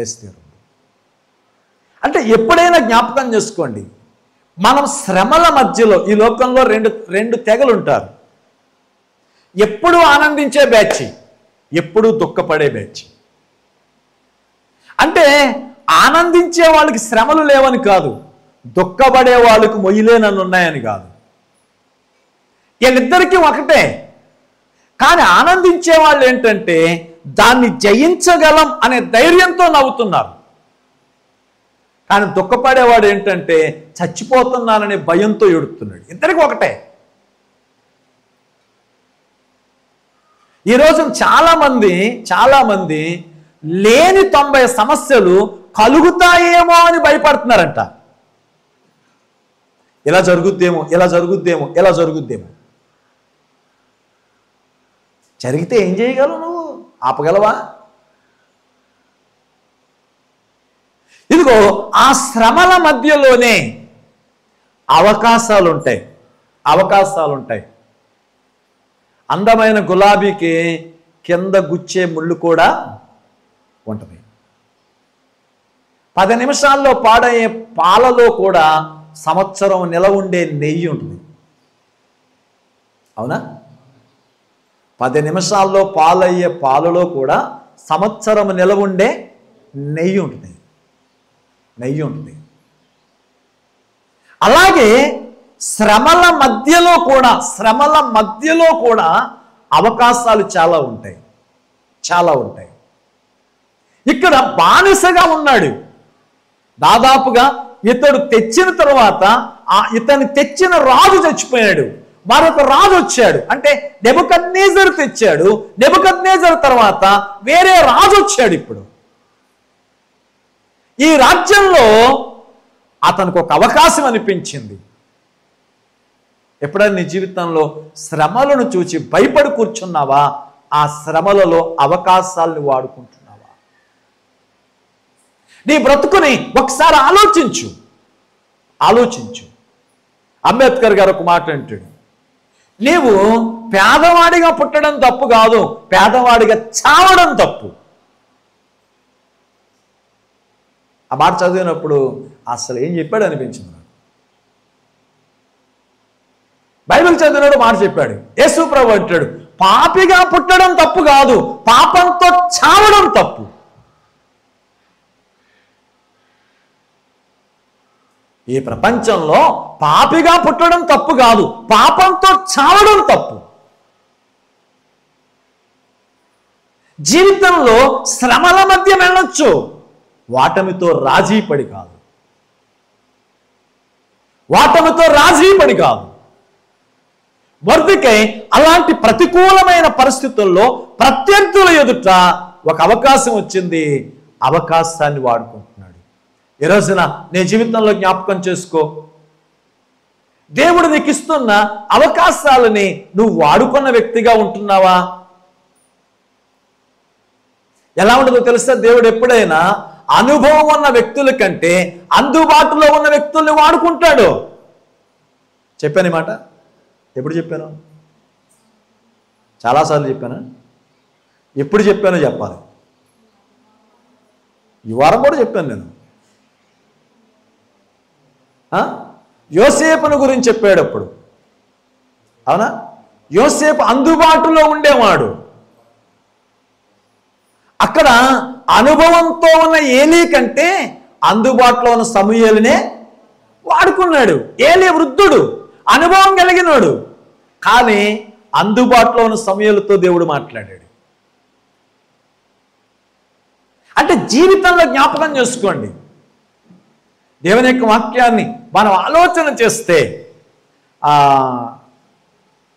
ఎస్తేరు. అంటే ఎప్పుడైనా జ్ఞాపకం చేసుకోండి, మనం శ్రమల మధ్యలో ఈ లోకంలో రెండు తెగలు ఉంటారు. ఎప్పుడూ ఆనందించే బ్యాచ్, ఎప్పుడూ దుఃఖపడే బ్యాచ్. అంటే ఆనందించే వాళ్ళకి శ్రమలు లేవని కాదు, దుఃఖపడే వాళ్ళకు మొయ్యలేనన్ను ఉన్నాయని కాదు. వీళ్ళిద్దరికీ ఒకటే. కానీ ఆనందించే వాళ్ళు ఏంటంటే దాన్ని జయించగలం అనే ధైర్యంతో నవ్వుతున్నారు. కానీ దుఃఖపడేవాడు ఏంటంటే చచ్చిపోతున్నాననే భయంతో ఏడుస్తున్నాడు. ఇద్దరికి ఒకటే. ఈరోజు చాలామంది లేని 90 సమస్యలు కలుగుతాయేమో అని భయపడుతున్నారంట. ఇలా జరుగుద్దేమో, ఇలా జరుగుద్దేమో, ఇలా జరుగుద్దేమో. జరిగితే ఏం చేయగలవు? నువ్వు ఆపగలవా? ఇదిగో ఆ శ్రమల మధ్యలోనే అవకాశాలు ఉంటాయి. అందమైన గులాబీకి కింద గుచ్చే ముళ్ళు కూడా ఉంటుంది. 10 నిమిషాల్లో పాడయ్యే పాలలో కూడా సంవత్సరం నిలవ ఉండే నెయ్యి ఉంటుంది. అవునా? 10 నిమిషాల్లో పాలయ్యే పాలలో కూడా సంవత్సరం నిలవ ఉండే నెయ్యి ఉంటుంది. అలాగే శ్రమల మధ్యలో కూడా అవకాశాలు చాలా ఉంటాయి. ఇక్కడ బానిసగా ఉన్నాడు. దాదాపుగా ఇతడు తెచ్చిన తర్వాత ఇతను తెచ్చిన రాజు చచ్చిపోయాడు, మరొక రాజు వచ్చాడు. అంటే నెబుకద్నెజరు తెచ్చాడు, నెబుకద్నెజరు తర్వాత వేరే రాజు వచ్చాడు. ఇప్పుడు ఈ రాజ్యంలో అతనికి ఒక అవకాశం అనిపించింది. ఎప్పుడైనా నీ జీవితంలో శ్రమలను చూచి భయపడి కూర్చున్నావా? ఆ శ్రమలలో అవకాశాలను వాడుకుంటున్నావా? నీ బ్రతుకుని ఒకసారి ఆలోచించు. అంబేద్కర్ గారు ఒక మాట అంటాడు, నీవు పేదవాడిగా పుట్టడం తప్పు కాదు, పేదవాడిగా చావడం తప్పు. ఆ మాట చదివినప్పుడు అసలు ఏం చెప్పాడు అనిపించింది నాకు. బైబిల్ చదివినాడు మాట చెప్పాడు. యేసు ప్రభు అంటాడు, పాపిగా పుట్టడం తప్పు కాదు, పాపంతో చావడం తప్పు. ఈ ప్రపంచంలో పాపిగా పుట్టడం తప్పు కాదు, పాపంతో చావడం తప్పు. జీవితంలో శ్రమల మధ్య వెళ్ళొచ్చు, వాటమితో రాజీపడి కాదు. మొర్దెకై అలాంటి ప్రతికూలమైన పరిస్థితుల్లో ప్రత్యర్థుల ఎదుట ఒక అవకాశం వచ్చింది, అవకాశాన్ని వాడుకుంటున్నాడు. ఈ రోజున నీ జీవితంలో జ్ఞాపకం చేసుకో, దేవుడు నీకు ఇస్తున్న అవకాశాలని నువ్వు వాడుకున్న వ్యక్తిగా ఉంటున్నావా? ఎలా ఉండదో తెలుసా? దేవుడు ఎప్పుడైనా అనుభవం ఉన్న వ్యక్తుల కంటే అందుబాటులో ఉన్న వ్యక్తుల్ని వాడుకుంటాడు. చెప్పాను ఈ మాట. ఎప్పుడు చెప్పాను? చాలాసార్లు చెప్పాను. ఎప్పుడు చెప్పానో చెప్పాలి. ఈ వారం కూడా చెప్పాను నేను. యోసేపును గురించి చెప్పేటప్పుడు, అవునా, యోసేపు అందుబాటులో ఉండేవాడు. అక్కడ అనుభవంతో ఉన్న ఏలీ కంటే అందుబాటులో ఉన్న సమూయేలునే వాడుకున్నాడు. ఏలీ వృద్ధుడు, అనుభవం కలిగినోడు, కానీ అందుబాటులో ఉన్న సమూయేలుతో దేవుడు మాట్లాడాడు. అంటే జీవితంలో జ్ఞాపకం చేసుకోండి, దేవుని యొక్క వాక్యాన్ని మనం ఆలోచన చేస్తే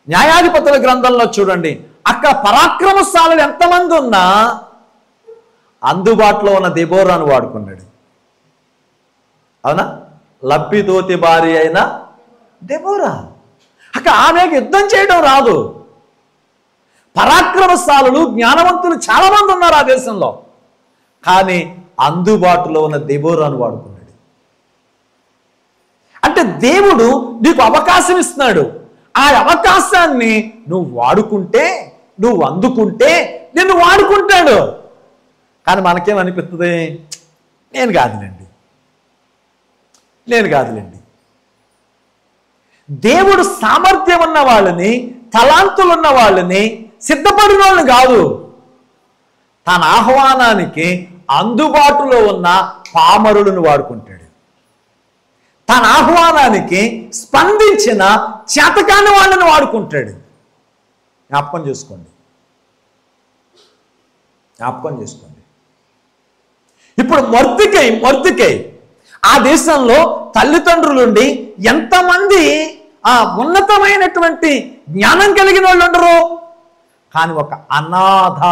న్యాయాధిపతుల గ్రంథంలో చూడండి, అక్కడ పరాక్రమశాలులు ఎంతమంది ఉన్నా అందుబాటులో ఉన్న దెబోరాను వాడుకున్నాడు. అవునా? లబ్బిదోతి భార్య అయిన దెబోరా. అక్కడ ఆమెకు యుద్ధం చేయడం రాదు. పరాక్రమశాలులు జ్ఞానవంతులు చాలా మంది ఉన్నారు ఆ దేశంలో, కానీ అందుబాటులో ఉన్న దెబోరాను వాడుకున్నాడు. అంటే దేవుడు నీకు అవకాశం ఇస్తున్నాడు. ఆ అవకాశాన్ని నువ్వు వాడుకుంటే, నువ్వు అందుకుంటే నిన్ను వాడుకుంటాడు. కానీ మనకేమనిపిస్తుంది? నేను కాదులేండి. దేవుడు సామర్థ్యం ఉన్న వాళ్ళని, తలాంతులు ఉన్న వాళ్ళని, సిద్ధపడిన వాళ్ళని కాదు, తన ఆహ్వానానికి అందుబాటులో ఉన్న పామరులను వాడుకుంటాడు. తన ఆహ్వానానికి స్పందించిన చేతకాని వాళ్ళని వాడుకుంటాడు. జ్ఞాపకం చేసుకోండి. ఇప్పుడు మొర్దెకై ఆ దేశంలో తల్లిదండ్రులుండి ఎంతమంది ఉన్నతమైనటువంటి జ్ఞానం కలిగిన వాళ్ళు ఉండరు, కానీ ఒక అనాథ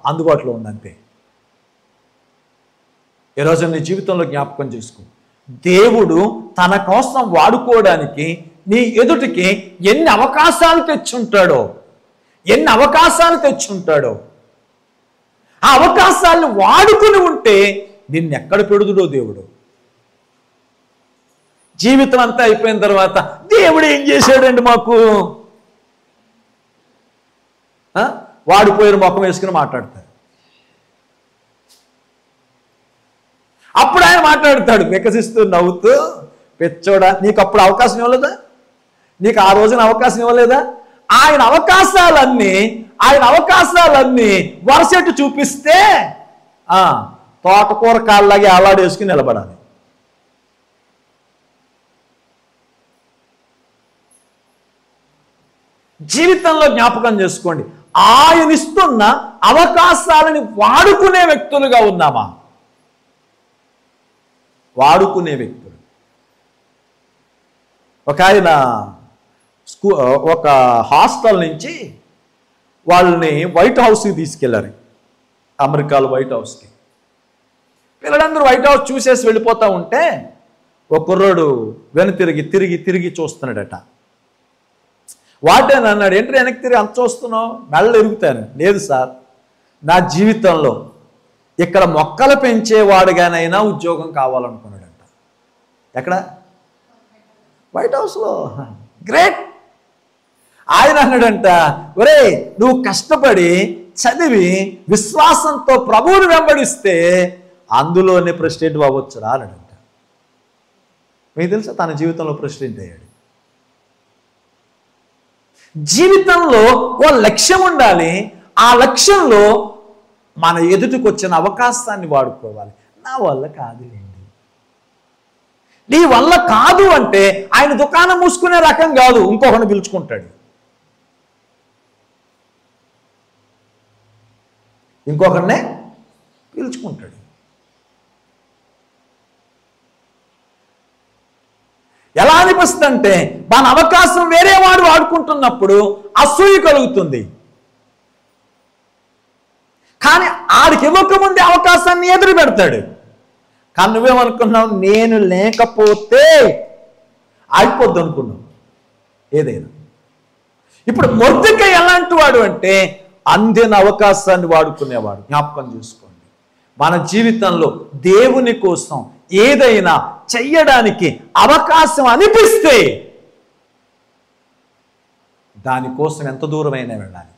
అందుబాటులో ఉందంతే. ఈరోజు నీ జీవితంలో జ్ఞాపకం చేసుకో, దేవుడు తన కోసం వాడుకోవడానికి నీ ఎదుటికి ఎన్ని అవకాశాలు తెచ్చుంటాడో ఆ అవకాశాలను వాడుకుని ఉంటే నిన్నెక్కడ పెడుదుడో దేవుడు. జీవితం అంతా అయిపోయిన తర్వాత దేవుడు ఏం చేశాడండి మాకు, వాడిపోయిన ముఖం వేసుకుని మాట్లాడతారు. అప్పుడు ఆయన మాట్లాడతాడు వికసిస్తూ నవ్వుతూ, పెచ్చోడా, నీకు అప్పుడు అవకాశం ఇవ్వలేదా? నీకు ఆ రోజున అవకాశం ఇవ్వలేదా? ఆయన అవకాశాలన్నీ వరసెట్టు చూపిస్తే తోటకూర కాళ్ళలాగే అలాడేసుకుని నిలబడాలి. జీవితంలో జ్ఞాపకం చేసుకోండి, ఆయన ఇస్తున్న అవకాశాలని వాడుకునే వ్యక్తులుగా ఉన్నామా? వాడుకునే వ్యక్తులు. ఒక ఆయన ఒక హాస్టల్ నుంచి వాళ్ళని వైట్ హౌస్కి తీసుకెళ్లారు, అమెరికాలో వైట్ హౌస్కి. పిల్లలందరూ వైట్ హౌస్ చూసేసి వెళ్ళిపోతూ ఉంటే ఒక కుర్రోడు తిరిగి తిరిగి తిరిగి చూస్తున్నాడట. వాటేనా అన్నాడు. ఏంటి వెనక్కి తిరిగి అంత చూస్తున్నావు? మెళ్ళ ఎరుగుతాను. లేదు సార్, నా జీవితంలో ఇక్కడ మొక్కలు పెంచేవాడుగానైనా ఉద్యోగం కావాలనుకున్నాడంట. ఎక్కడ? వైట్ హౌస్లో. గ్రేట్. ఆయన అన్నాడంట, ఒరే నువ్వు కష్టపడి చదివి విశ్వాసంతో ప్రభువుని వెంబడిస్తే అందులోనే ప్రెసిడెంట్ అవ్వచ్చురా అన్నాడంట. మీకు తెలుసా, తన జీవితంలో ప్రెసిడెంట్ అయ్యాడు. జీవితంలో ఓ లక్ష్యం ఉండాలి. ఆ లక్ష్యంలో మన ఎదుటికి వచ్చిన అవకాశాన్ని వాడుకోవాలి. నా వల్ల కాదులేండి, నీ వల్ల కాదు అంటే ఆయన దుకాణం మూసుకునే రకం కాదు, ఇంకొకరిని పిలుచుకుంటాడు. ఇంకొకరినే పిలుచుకుంటాడు. ఎలా అనిపిస్తుందంటే మన అవకాశం వేరే వాడు వాడుకుంటున్నప్పుడు అసూయ కలుగుతుంది. కానీ ఆడికి ఇవ్వకముందే అవకాశాన్ని ఎదురు పెడతాడు. కానీ నువ్వేమనుకున్నావు? నేను లేకపోతే అయిపోద్ది అనుకున్నావు ఏదైనా. ఇప్పుడు మొర్దెకై ఎలాంటి వాడు అంటే అందిన అవకాశాన్ని వాడుకునేవాడు. జ్ఞాపకం చేసుకోండి, మన జీవితంలో దేవుని కోసం ఏదైనా చెయ్యడానికి అవకాశం అనిపిస్తే దానికోసం ఎంత దూరమైనా వెళ్ళాలి.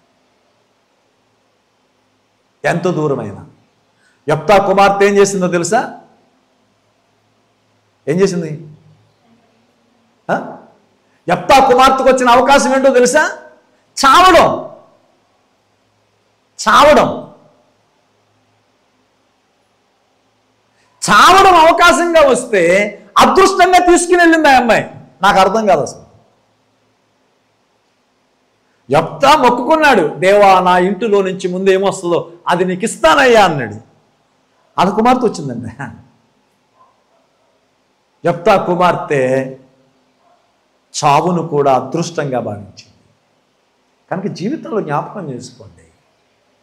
ఎంత దూరమైనా. యెఫ్తా కుమార్తె ఏం చేసిందో తెలుసా? ఏం చేసింది? యెఫ్తా కుమార్తెకు వచ్చిన అవకాశం ఏంటో తెలుసా? చావడం. చావడం చావడం అవకాశంగా వస్తే అదృష్టంగా తీసుకుని వెళ్ళింది ఆ అమ్మాయి. నాకు అర్థం కాదు అసలు. యెఫ్తా మొక్కుకున్నాడు, దేవా నా ఇంటిలో నుంచి ముందు ఏమొస్తుందో అది నీకు ఇస్తానయ్యా అన్నాడు. అది కుమార్తె వచ్చిందండి. యెఫ్తా కుమార్తె చావును కూడా అదృష్టంగా భావించింది. కనుక జీవితంలో జ్ఞాపకం చేసుకోండి,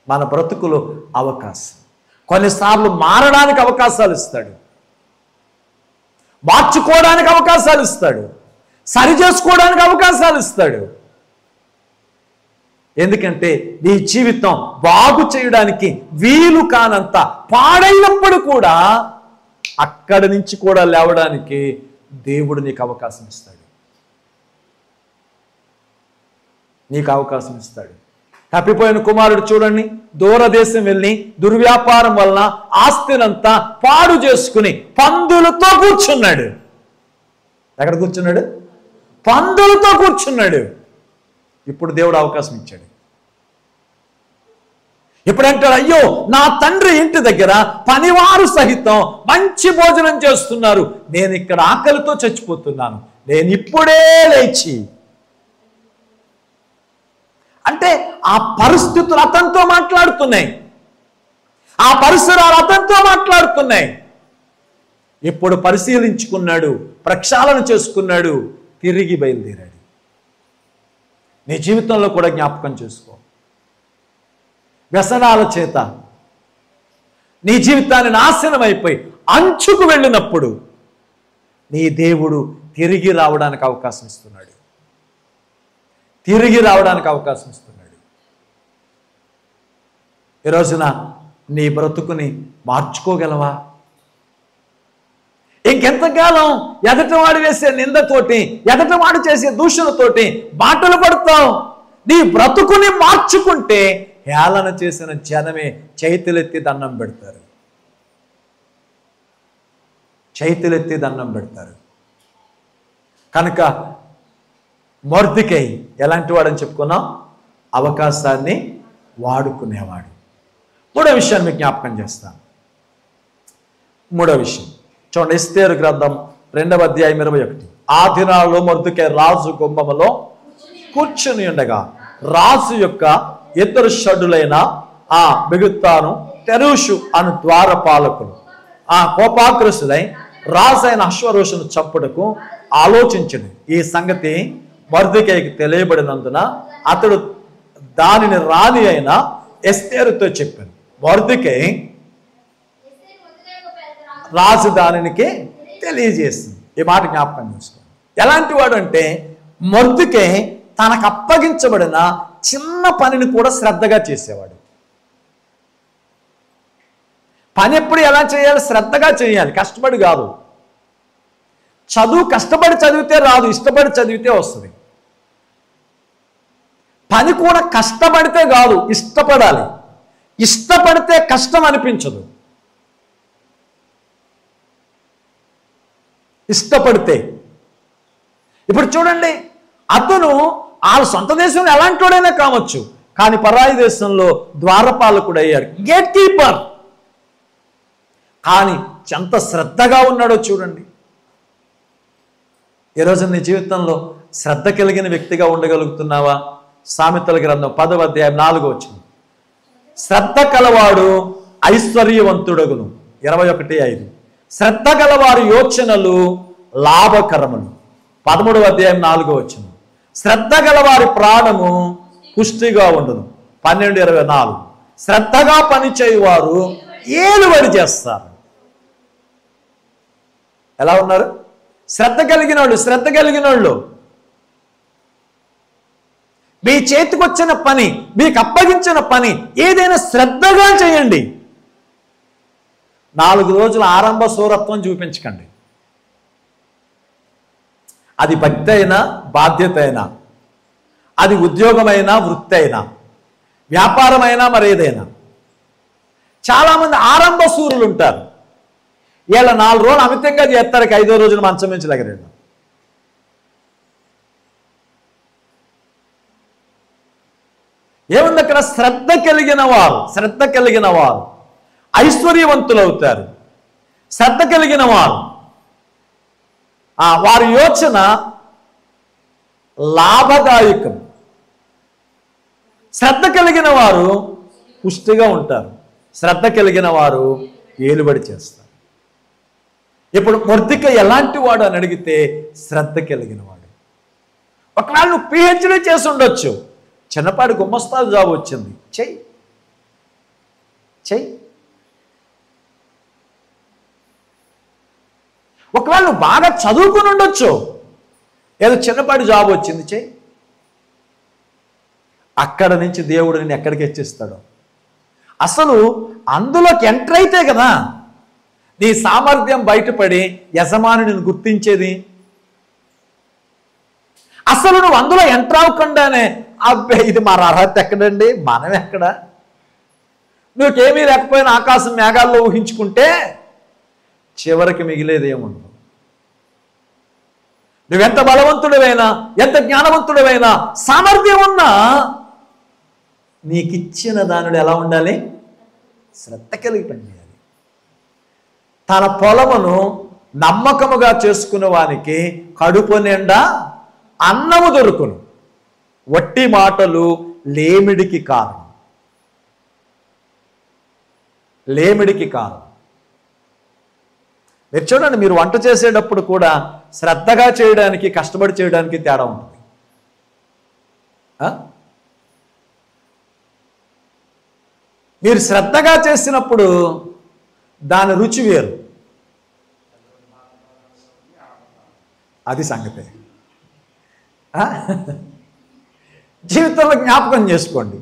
మన బ్రతుకులో అవకాశం. కొన్నిసార్లు మారడానికి అవకాశాలు ఇస్తాడు, మార్చుకోవడానికి అవకాశాలు ఇస్తాడు, సరి చేసుకోవడానికి అవకాశాలు ఇస్తాడు. ఎందుకంటే నీ జీవితం బాగు చేయడానికి వీలు కానంత పాడైనప్పుడు కూడా అక్కడి నుంచి కూడా లేవడానికి దేవుడు నీకు అవకాశం ఇస్తాడు. నీకు అవకాశం ఇస్తాడు. తప్పిపోయిన కుమారుడు చూడండి, దూరదేశం వెళ్ళి దుర్వ్యాపారం వలన ఆస్తినంతా పాడు చేసుకుని పందులతో కూర్చున్నాడు. ఎక్కడ కూర్చున్నాడు? పందులతో కూర్చున్నాడు. ఇప్పుడు దేవుడు అవకాశం ఇచ్చాడు. ఇప్పుడంటాడు, అయ్యో నా తండ్రి ఇంటి దగ్గర పనివారు సహితం మంచి భోజనం చేస్తున్నారు, నేను ఇక్కడ ఆకలితో చచ్చిపోతున్నాను, నేను ఇప్పుడే లేచి. అంటే ఆ పరిస్థితులు అతనితో మాట్లాడుతున్నాయి, ఆ పరిసరాలు అతనితో మాట్లాడుతున్నాయి. ఇప్పుడు పరిశీలించుకున్నాడు, ప్రక్షాళన చేసుకున్నాడు, తిరిగి బయలుదేరాడు. నీ జీవితంలో కూడా జ్ఞాపకం చేసుకో. వ్యసనాల చేత నీ జీవితాన్ని నాశనం అయిపోయి అంచుకు వెళ్ళినప్పుడు నీ దేవుడు తిరిగి రావడానికి అవకాశం ఇస్తున్నాడు. తిరిగి రావడానికి అవకాశం ఇస్తున్నాడు. ఈ రోజున నీ బ్రతుకుని మార్చుకోగలవా? ఇంకెంతకాలం ఎదటవాడు వేసే నిందతోటి, ఎదటవాడు చేసే దూషణతోటి బాటలు పడతావు? నీ బ్రతుకుని మార్చుకుంటే హేళన చేసిన జనమే చేతులెత్తి దండం పెడతారు. చేతులెత్తి దండం పెడతారు. కనుక మొర్దెకై ఎలాంటి వాడని చెప్పుకున్నాం? అవకాశాన్ని వాడుకునేవాడు. మూడో విషయాన్ని మీకు జ్ఞాపకం చేస్తాను. మూడో విషయం చూడండి, ఎస్తేరు గ్రంథం 2వ అధ్యాయం 21. ఆ దినాల్లో మొర్దెకై రాజు గుమ్మములో కూర్చుని ఉండగా రాజు యొక్క ఇద్దరు షడ్డులైన ఆ బిగుత్తాను తెరూషు అను ద్వారపాలకులు ఆ కోపాగ్రస్తులై రాజైన అశ్వరోషును చంపుటకు ఆలోచించడు. ఈ సంగతి మొర్దెకైకి తెలియబడినందున అతడు దానిని రాణి అయిన ఎస్తేరుతో చెప్పాను. మొర్దెకై రాజు దానికి తెలియజేసింది. ఈ మాట జ్ఞాపకం చేసుకోండి. ఎలాంటి వాడు అంటే మొర్దెకై తనకు అప్పగించబడిన చిన్న పనిని కూడా శ్రద్ధగా చేసేవాడు. పని ఎప్పుడు ఎలా చేయాలి? శ్రద్ధగా చేయాలి, కష్టపడి కాదు. చదువు కష్టపడి చదివితే రాదు, ఇష్టపడి చదివితే వస్తుంది. పని కూడా కష్టపడితే కాదు, ఇష్టపడాలి. ఇష్టపడితే కష్టం అనిపించదు. ఇష్టపడితే ఇప్పుడు చూడండి, అతను వాళ్ళ సొంత దేశంలో ఎలాంటి వాడైనా కావచ్చు, కానీ పరాయి దేశంలో ద్వారపాలకుడు అయ్యాడు, గేట్ కీపర్. కానీ ఎంత శ్రద్ధగా ఉన్నాడో చూడండి. ఈరోజు నీ జీవితంలో శ్రద్ధ కలిగిన వ్యక్తిగా ఉండగలుగుతున్నావా? సామెతల గ్రంథం 10వ అధ్యాయం 4వ వచనం, శ్రద్ధ కలవాడు ఐశ్వర్యవంతుడగును. 21:5. శ్రద్ధ గలవారి యోచనలు లాభకరములు. 13వ అధ్యాయం 4వ వచనం, శ్రద్ధ గలవారి ప్రాణము పుష్టిగా ఉండును. 12:24. శ్రద్ధగా పనిచేయువారు ఏలుబడి చేస్తారు. ఎలా ఉన్నారు? శ్రద్ధ కలిగిన వాళ్ళు. శ్రద్ధ కలిగిన వాళ్ళు మీ చేతికి వచ్చిన పని, మీకు అప్పగించిన పని ఏదైనా శ్రద్ధగా చేయండి. 4 రోజుల ఆరంభ సూరత్వం చూపించకండి. అది భక్తి అయినా, బాధ్యత అయినా, అది ఉద్యోగమైనా, వృత్తి అయినా, వ్యాపారమైనా, మరేదైనా. చాలామంది ఆరంభ సూరులు ఉంటారు. వీళ్ళ 4 రోజులు అమితంగా చేస్తారు, 5వ రోజున మంచం నుంచి లెగరేయడం. ఏముంది అక్కడ? శ్రద్ధ కలిగిన వారు ఐశ్వర్యవంతులు అవుతారు. శ్రద్ధ కలిగిన వారు వారి యోచన లాభదాయకం. శ్రద్ధ కలిగిన వారు పుష్టిగా ఉంటారు. శ్రద్ధ కలిగిన వారు ఏలుబడి చేస్తారు. ఇప్పుడు మొర్దెకై ఎలాంటి వాడు అని అడిగితే శ్రద్ధ కలిగిన వాడు. ఒకవేళ నువ్వు పిహెచ్డీ చేసి ఉండొచ్చు, చిన్నపాటి గుమ్మస్తాలు జాబ్ వచ్చింది, చెయ్యి. ఒకవేళ నువ్వు బాగా చదువుకుని ఉండొచ్చు, ఏదో చిన్నపాటి జాబ్ వచ్చింది, చెయ్యి. అక్కడ నుంచి దేవుడు నిన్ను ఎక్కడికి హెచ్చిస్తాడో. అసలు అందులోకి ఎంటర్ అయితే కదా నీ సామర్థ్యం బయటపడి యజమాని నిన్ను గుర్తించేది. అసలు నువ్వు అందులో ఎంటర్ అవ్వకుండానే అబ్బే ఇది మన అర్హత ఎక్కడండి, మనం ఎక్కడ, నువ్వేమీ లేకపోయినా ఆకాశం మేఘాల్లో ఊహించుకుంటే చివరికి మిగిలేది ఏముండదు. నువ్వెంత బలవంతుడివైనా, ఎంత జ్ఞానవంతుడివైనా, సామర్థ్యం ఉన్నా నీకిచ్చిన దానిలో ఎలా ఉండాలి? శ్రద్ధ కలిగి పనిచేయాలి. తన పొలమును నమ్మకముగా చేసుకునే వానికి కడుపు నిండా అన్నము దొరుకును. వట్టి మాటలు లేమిడికి కారణం. మీరు చూడండి, మీరు వంట చేసేటప్పుడు కూడా శ్రద్ధగా చేయడానికి, కష్టపడి చేయడానికి తేడా ఉంటుంది. మీరు శ్రద్ధగా చేసినప్పుడు దాని రుచి వేరు. అది సంగతే. జీవితంలో జ్ఞాపకం చేసుకోండి,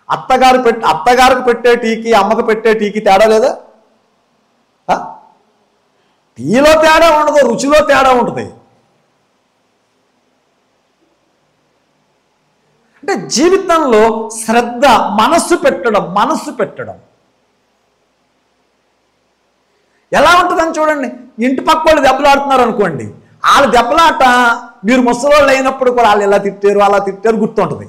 అత్తగారికి పెట్టే టీకి, అమ్మకు పెట్టే టీకి తేడా లేదా? టీలో తేడా ఉండదు, రుచిలో తేడా ఉంటుంది. అంటే జీవితంలో శ్రద్ధ, మనస్సు పెట్టడం ఎలా ఉంటుందని చూడండి. ఇంటి పక్క వాళ్ళు దెబ్బలాడుతున్నారు అనుకోండి, వాళ్ళ దెబ్బలాట మీరు ముసలోళ్ళు అయినప్పుడు కూడా వాళ్ళు ఇలా తిట్టారు, అలా తిట్టారు గుర్తుంటుంది.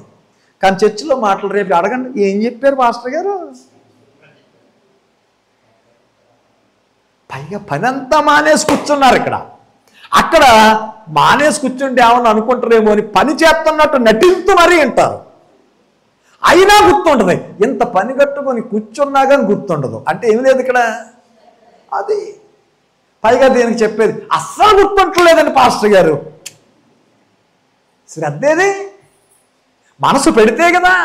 కానీ చర్చిలో మాటలు రేపు అడగండి, ఏం చెప్పారు మాస్టర్ గారు? పైగా పని అంతా మానేసి కూర్చున్నారు. అక్కడ మానేసి కూర్చుంటే ఏమన్నా అనుకుంటారేమో అని పని చేస్తున్నట్టు నటిస్తూ మరీ వింటారు. అయినా గుర్తుంటుంది. ఇంత పని కట్టుకొని కూర్చున్నా కానీ గుర్తుండదు. అంటే ఏం లేదు ఇక్కడ. అది పైగా దీనికి చెప్పేది అస్సలు గుర్తుంటలేదండి పాస్టర్ గారు. శ్రద్ధేది మనసు పెడితే కదా.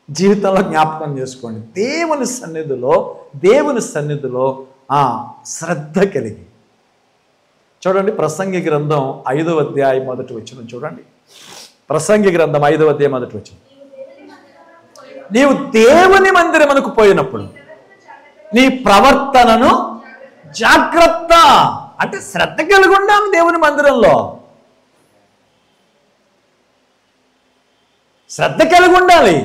జీవితంలో జ్ఞాపకం చేసుకోండి, దేవుని సన్నిధిలో శ్రద్ధ కలిగి. చూడండి ప్రసంగి గ్రంథం 5వ అధ్యాయం 1వ వచనం చూడండి. ప్రసంగి గ్రంథం 5వ అధ్యాయం 1వ వచనం. నీవు దేవుని మందిరమునకు పోయినప్పుడు నీ ప్రవర్తనను జాగ్రత్త, అంటే శ్రద్ధ కలిగి ఉండాలి దేవుని మందిరంలో, శ్రద్ధ కలిగి ఉండాలి.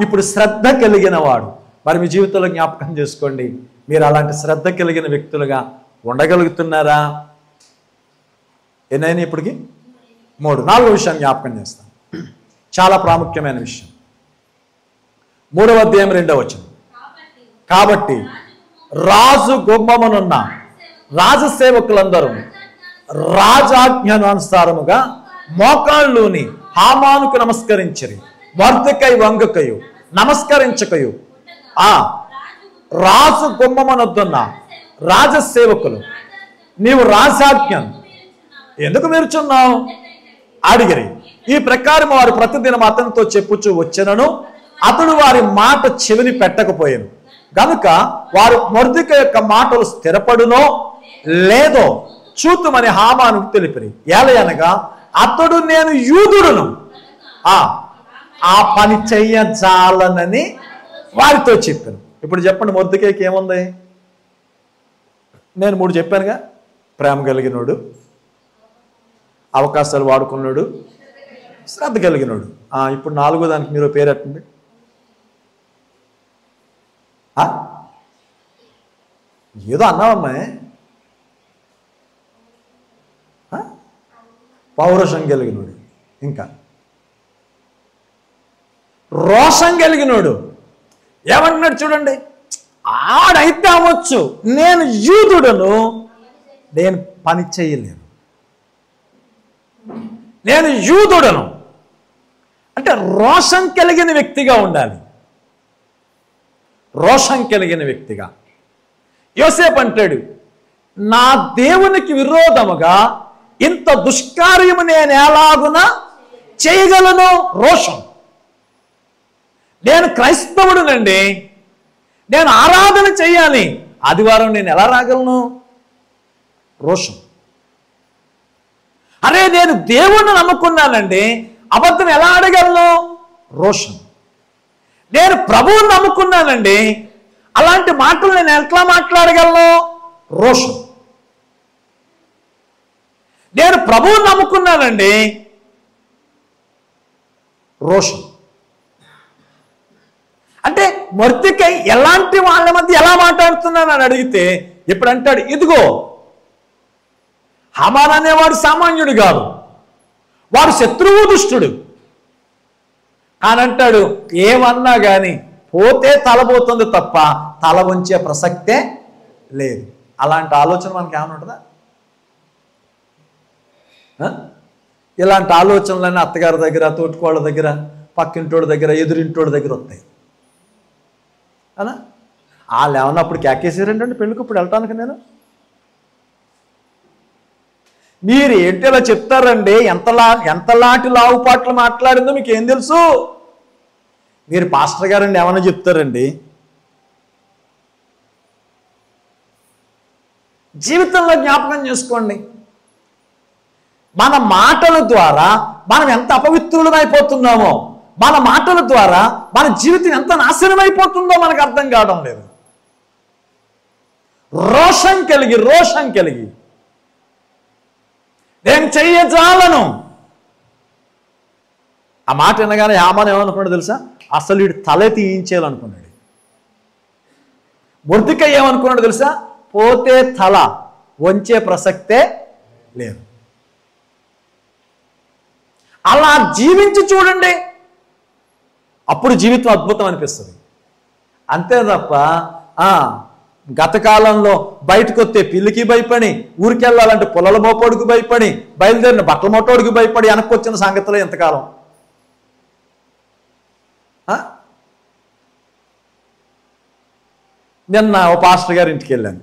ఇప్పుడు శ్రద్ధ కలిగిన వాడు మరి మీ జీవితంలో జ్ఞాపకం చేసుకోండి, మీరు అలాంటి శ్రద్ధ కలిగిన వ్యక్తులుగా ఉండగలుగుతున్నారా? ఎన్నైనా ఇప్పటికి 3. 4వ విషయాన్ని జ్ఞాపకం చేస్తాను, చాలా ప్రాముఖ్యమైన విషయం. 3వ అధ్యాయం 2వ వచనం. కాబట్టి రాజు గుమ్మమునున్న రాజసేవకులందరూ రాజాజ్ఞానుసారముగా మోకాళ్ళుని హామానుకు నమస్కరించిరి. మొర్దెకై వంగకయు నమస్కరించకయు రాజు గుమ్మమునొద్దున్న రాజసేవకులు నీవు రాజాజ్ఞను ఎందుకు మీరుచున్నావు అడిగిరి. ఈ ప్రకారం వారు ప్రతిదినం అతనితో చెప్పుచూ వచ్చెనను అతడు వారి మాట చెవిని పెట్టకపోయాను గనుక వారు మొర్దెకై యొక్క మాటలు స్థిరపడునో లేదో చూతుమని హామానుకు తెలిపిరి. ఏలయనగా అతడు నేను యూదుడును ఆ పని చెయ్యజాలనని వారితో చెప్పాను. ఇప్పుడు చెప్పండి, మొర్దెకైకి ఏముంది? నేను 3 చెప్పానుగా, ప్రేమ కలిగినోడు, అవకాశాలు వాడుకున్నాడు, శ్రద్ధ కలిగినోడు. ఇప్పుడు 4వ దానికి మీరు పేరెట్టండి. ఏదో అన్నావమ్మాయి, పౌరుషం కలిగినోడు, ఇంకా రోషం కలిగినోడు. ఏమంటున్నాడు చూడండి, ఆడైతే అవ్వచ్చు, నేను యూదుడను, నేను పని చేయలేను, నేను యూదుడను అంటే రోషం కలిగిన వ్యక్తిగా ఉండాలి, రోషం కలిగిన వ్యక్తిగా. యోసేపు అంటాడు, నా దేవునికి విరోధముగా ఇంత దుష్కార్యము నేను ఎలాగున చేయగలను? రోషం. నేను క్రైస్తవుడునండి, నేను ఆరాధన చేయాలి, ఆదివారం నేను ఎలా రాగలను? రోషం. అరే నేను దేవుణ్ణి నమ్ముకున్నానండి, అబద్ధం ఎలా ఆడగలను? రోషం. నేను ప్రభువుని నమ్ముకున్నానండి, అలాంటి మాటలు నేను ఎట్లా మాట్లాడగలను? రోషం. నేను ప్రభువుని నమ్ముకున్నానండి, రోషం. అంటే మొర్దెకై ఎలాంటి వాళ్ళ మధ్య ఎలా మాట్లాడుతున్నాను అని అడిగితే ఇప్పుడు అంటాడు, ఇదిగో హామాన్ అనేవాడు సామాన్యుడు కాదు, వాడు శత్రువు, దుష్టుడు అని అంటాడు. ఏమన్నా కానీ పోతే తలబోతుంది తప్ప తల వంచే ప్రసక్తే లేదు. అలాంటి ఆలోచన మనకి ఏమైనా ఉంటుందా? ఇలాంటి ఆలోచనలన్నీ అత్తగారి దగ్గర, తోటికోళ్ళ దగ్గర, పక్కింటోడి దగ్గర, ఎదురింటోడి దగ్గర వస్తాయి అనా? వాళ్ళు ఏమన్నా అప్పుడు కేకేసారండి పెళ్ళికి ఇప్పుడు వెళ్ళటానికి. మీరు ఏంటి ఇలా చెప్తారండి, ఎంతలాంటి లావుపాట్లు మాట్లాడిందో మీకు ఏం తెలుసు? మీరు పాస్టర్ గారండి ఏమన్నా చెప్తారండి? జీవితంలో జ్ఞాపకం చేసుకోండి, మన మాటల ద్వారా మనం ఎంత అపవిత్రులమైపోతున్నామో, మన మాటల ద్వారా మన జీవితం ఎంత నాశనం అయిపోతుందో మనకు అర్థం కావడం లేదు. రోషం కలిగి నేను చెయ్యజాలను. ఆ మాట వినగానే హామాను ఏమనుకున్నాడు తెలుసా? అసలు వీడు తల తీయించేయాలనుకున్నాడు. మొర్దెకై ఏమనుకున్నాడు తెలుసా? పోతే తల వంచే ప్రసక్తే లేదు. అలా జీవించి చూడండి, అప్పుడు జీవితం అద్భుతం అనిపిస్తుంది. అంతే తప్ప గత కాలంలో బయటకు వస్తే పిల్లికి భయపడి, ఊరికెళ్ళాలంటే పొలాల మోపోడికి భయపడి, బయలుదేరిన బట్టల మోటోడికి భయపడి వెనక్కి వచ్చిన సంగతిలో ఎంతకాలం? నిన్న ఓ పాస్టర్ గారి ఇంటికి వెళ్ళాను.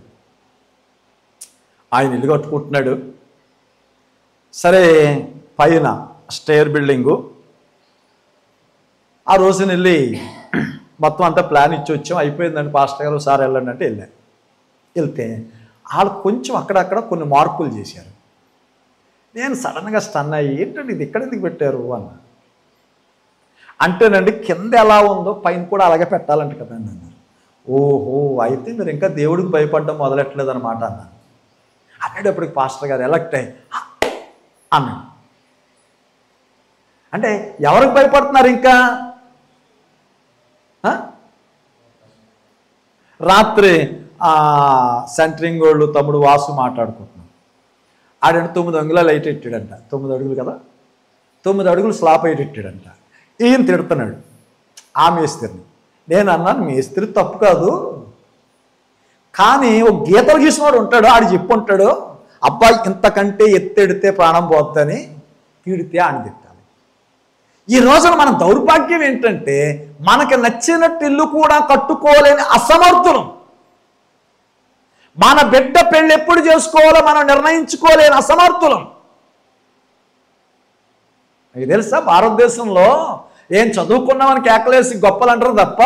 ఆయన ఇల్లు కట్టుకుంటున్నాడు. సరే పైన స్టేర్ బిల్డింగు. ఆ రోజున వెళ్ళి మొత్తం అంతా ప్లాన్ ఇచ్చి వచ్చాం, అయిపోయిందండి పాస్టర్ గారు, సార్ వెళ్ళండి అంటే వెళ్తే వాళ్ళు కొంచెం అక్కడక్కడ కొన్ని మార్పులు చేశారు. నేను సడన్గా స్టన్ అయ్యి, ఏంటంటే ఇది ఎక్కడ ఎందుకు పెట్టారు అన్న. అంటేనండి కింద ఎలా ఉందో పైన కూడా అలాగే పెట్టాలంట కదండి అన్నారు. ఓహో, అయితే మీరు ఇంకా దేవుడికి భయపడడం మొదలెట్టలేదు అనమాట అన్నాను. అనేటప్పటికి పాస్టర్ గారు ఎలక్ట్ అయ్యి అన్నాడు. అంటే ఎవరికి భయపడుతున్నారు ఇంకా? రాత్రి సెంటరింగ్ వాళ్ళు తమ్ముడు వాసు మాట్లాడుకుంటున్నాం. ఆడంటే 9 అంగుళాలు లైట్ ఎట్టాడంట. 9 అడుగులు కదా, 9 అడుగులు స్లాప్ అయితే ఎట్టాడంట. ఈయన తిడుతున్నాడు ఆ మేస్త్రిని. నేను అన్నాను, మేస్త్రి తప్పు కాదు, కానీ ఒక గీతలు గీసినవాడు ఉంటాడు, ఆడు చెప్పు ఉంటాడు, అబ్బాయి ఇంతకంటే ఎత్తెడితే ప్రాణం పోద్దని, తిడితే ఆని తిట్టాలి. ఈ రోజున మన దౌర్భాగ్యం ఏంటంటే మనకు నచ్చినట్టు ఇల్లు కూడా కట్టుకోలేని అసమర్థులం. మన బిడ్డ పెళ్ళి ఎప్పుడు చేసుకోవాలో మనం నిర్ణయించుకోలేని అసమర్థులం. మీకు తెలుసా, భారతదేశంలో ఏం చదువుకున్నామని కేకలేసి గొప్పలు అంటారు తప్ప,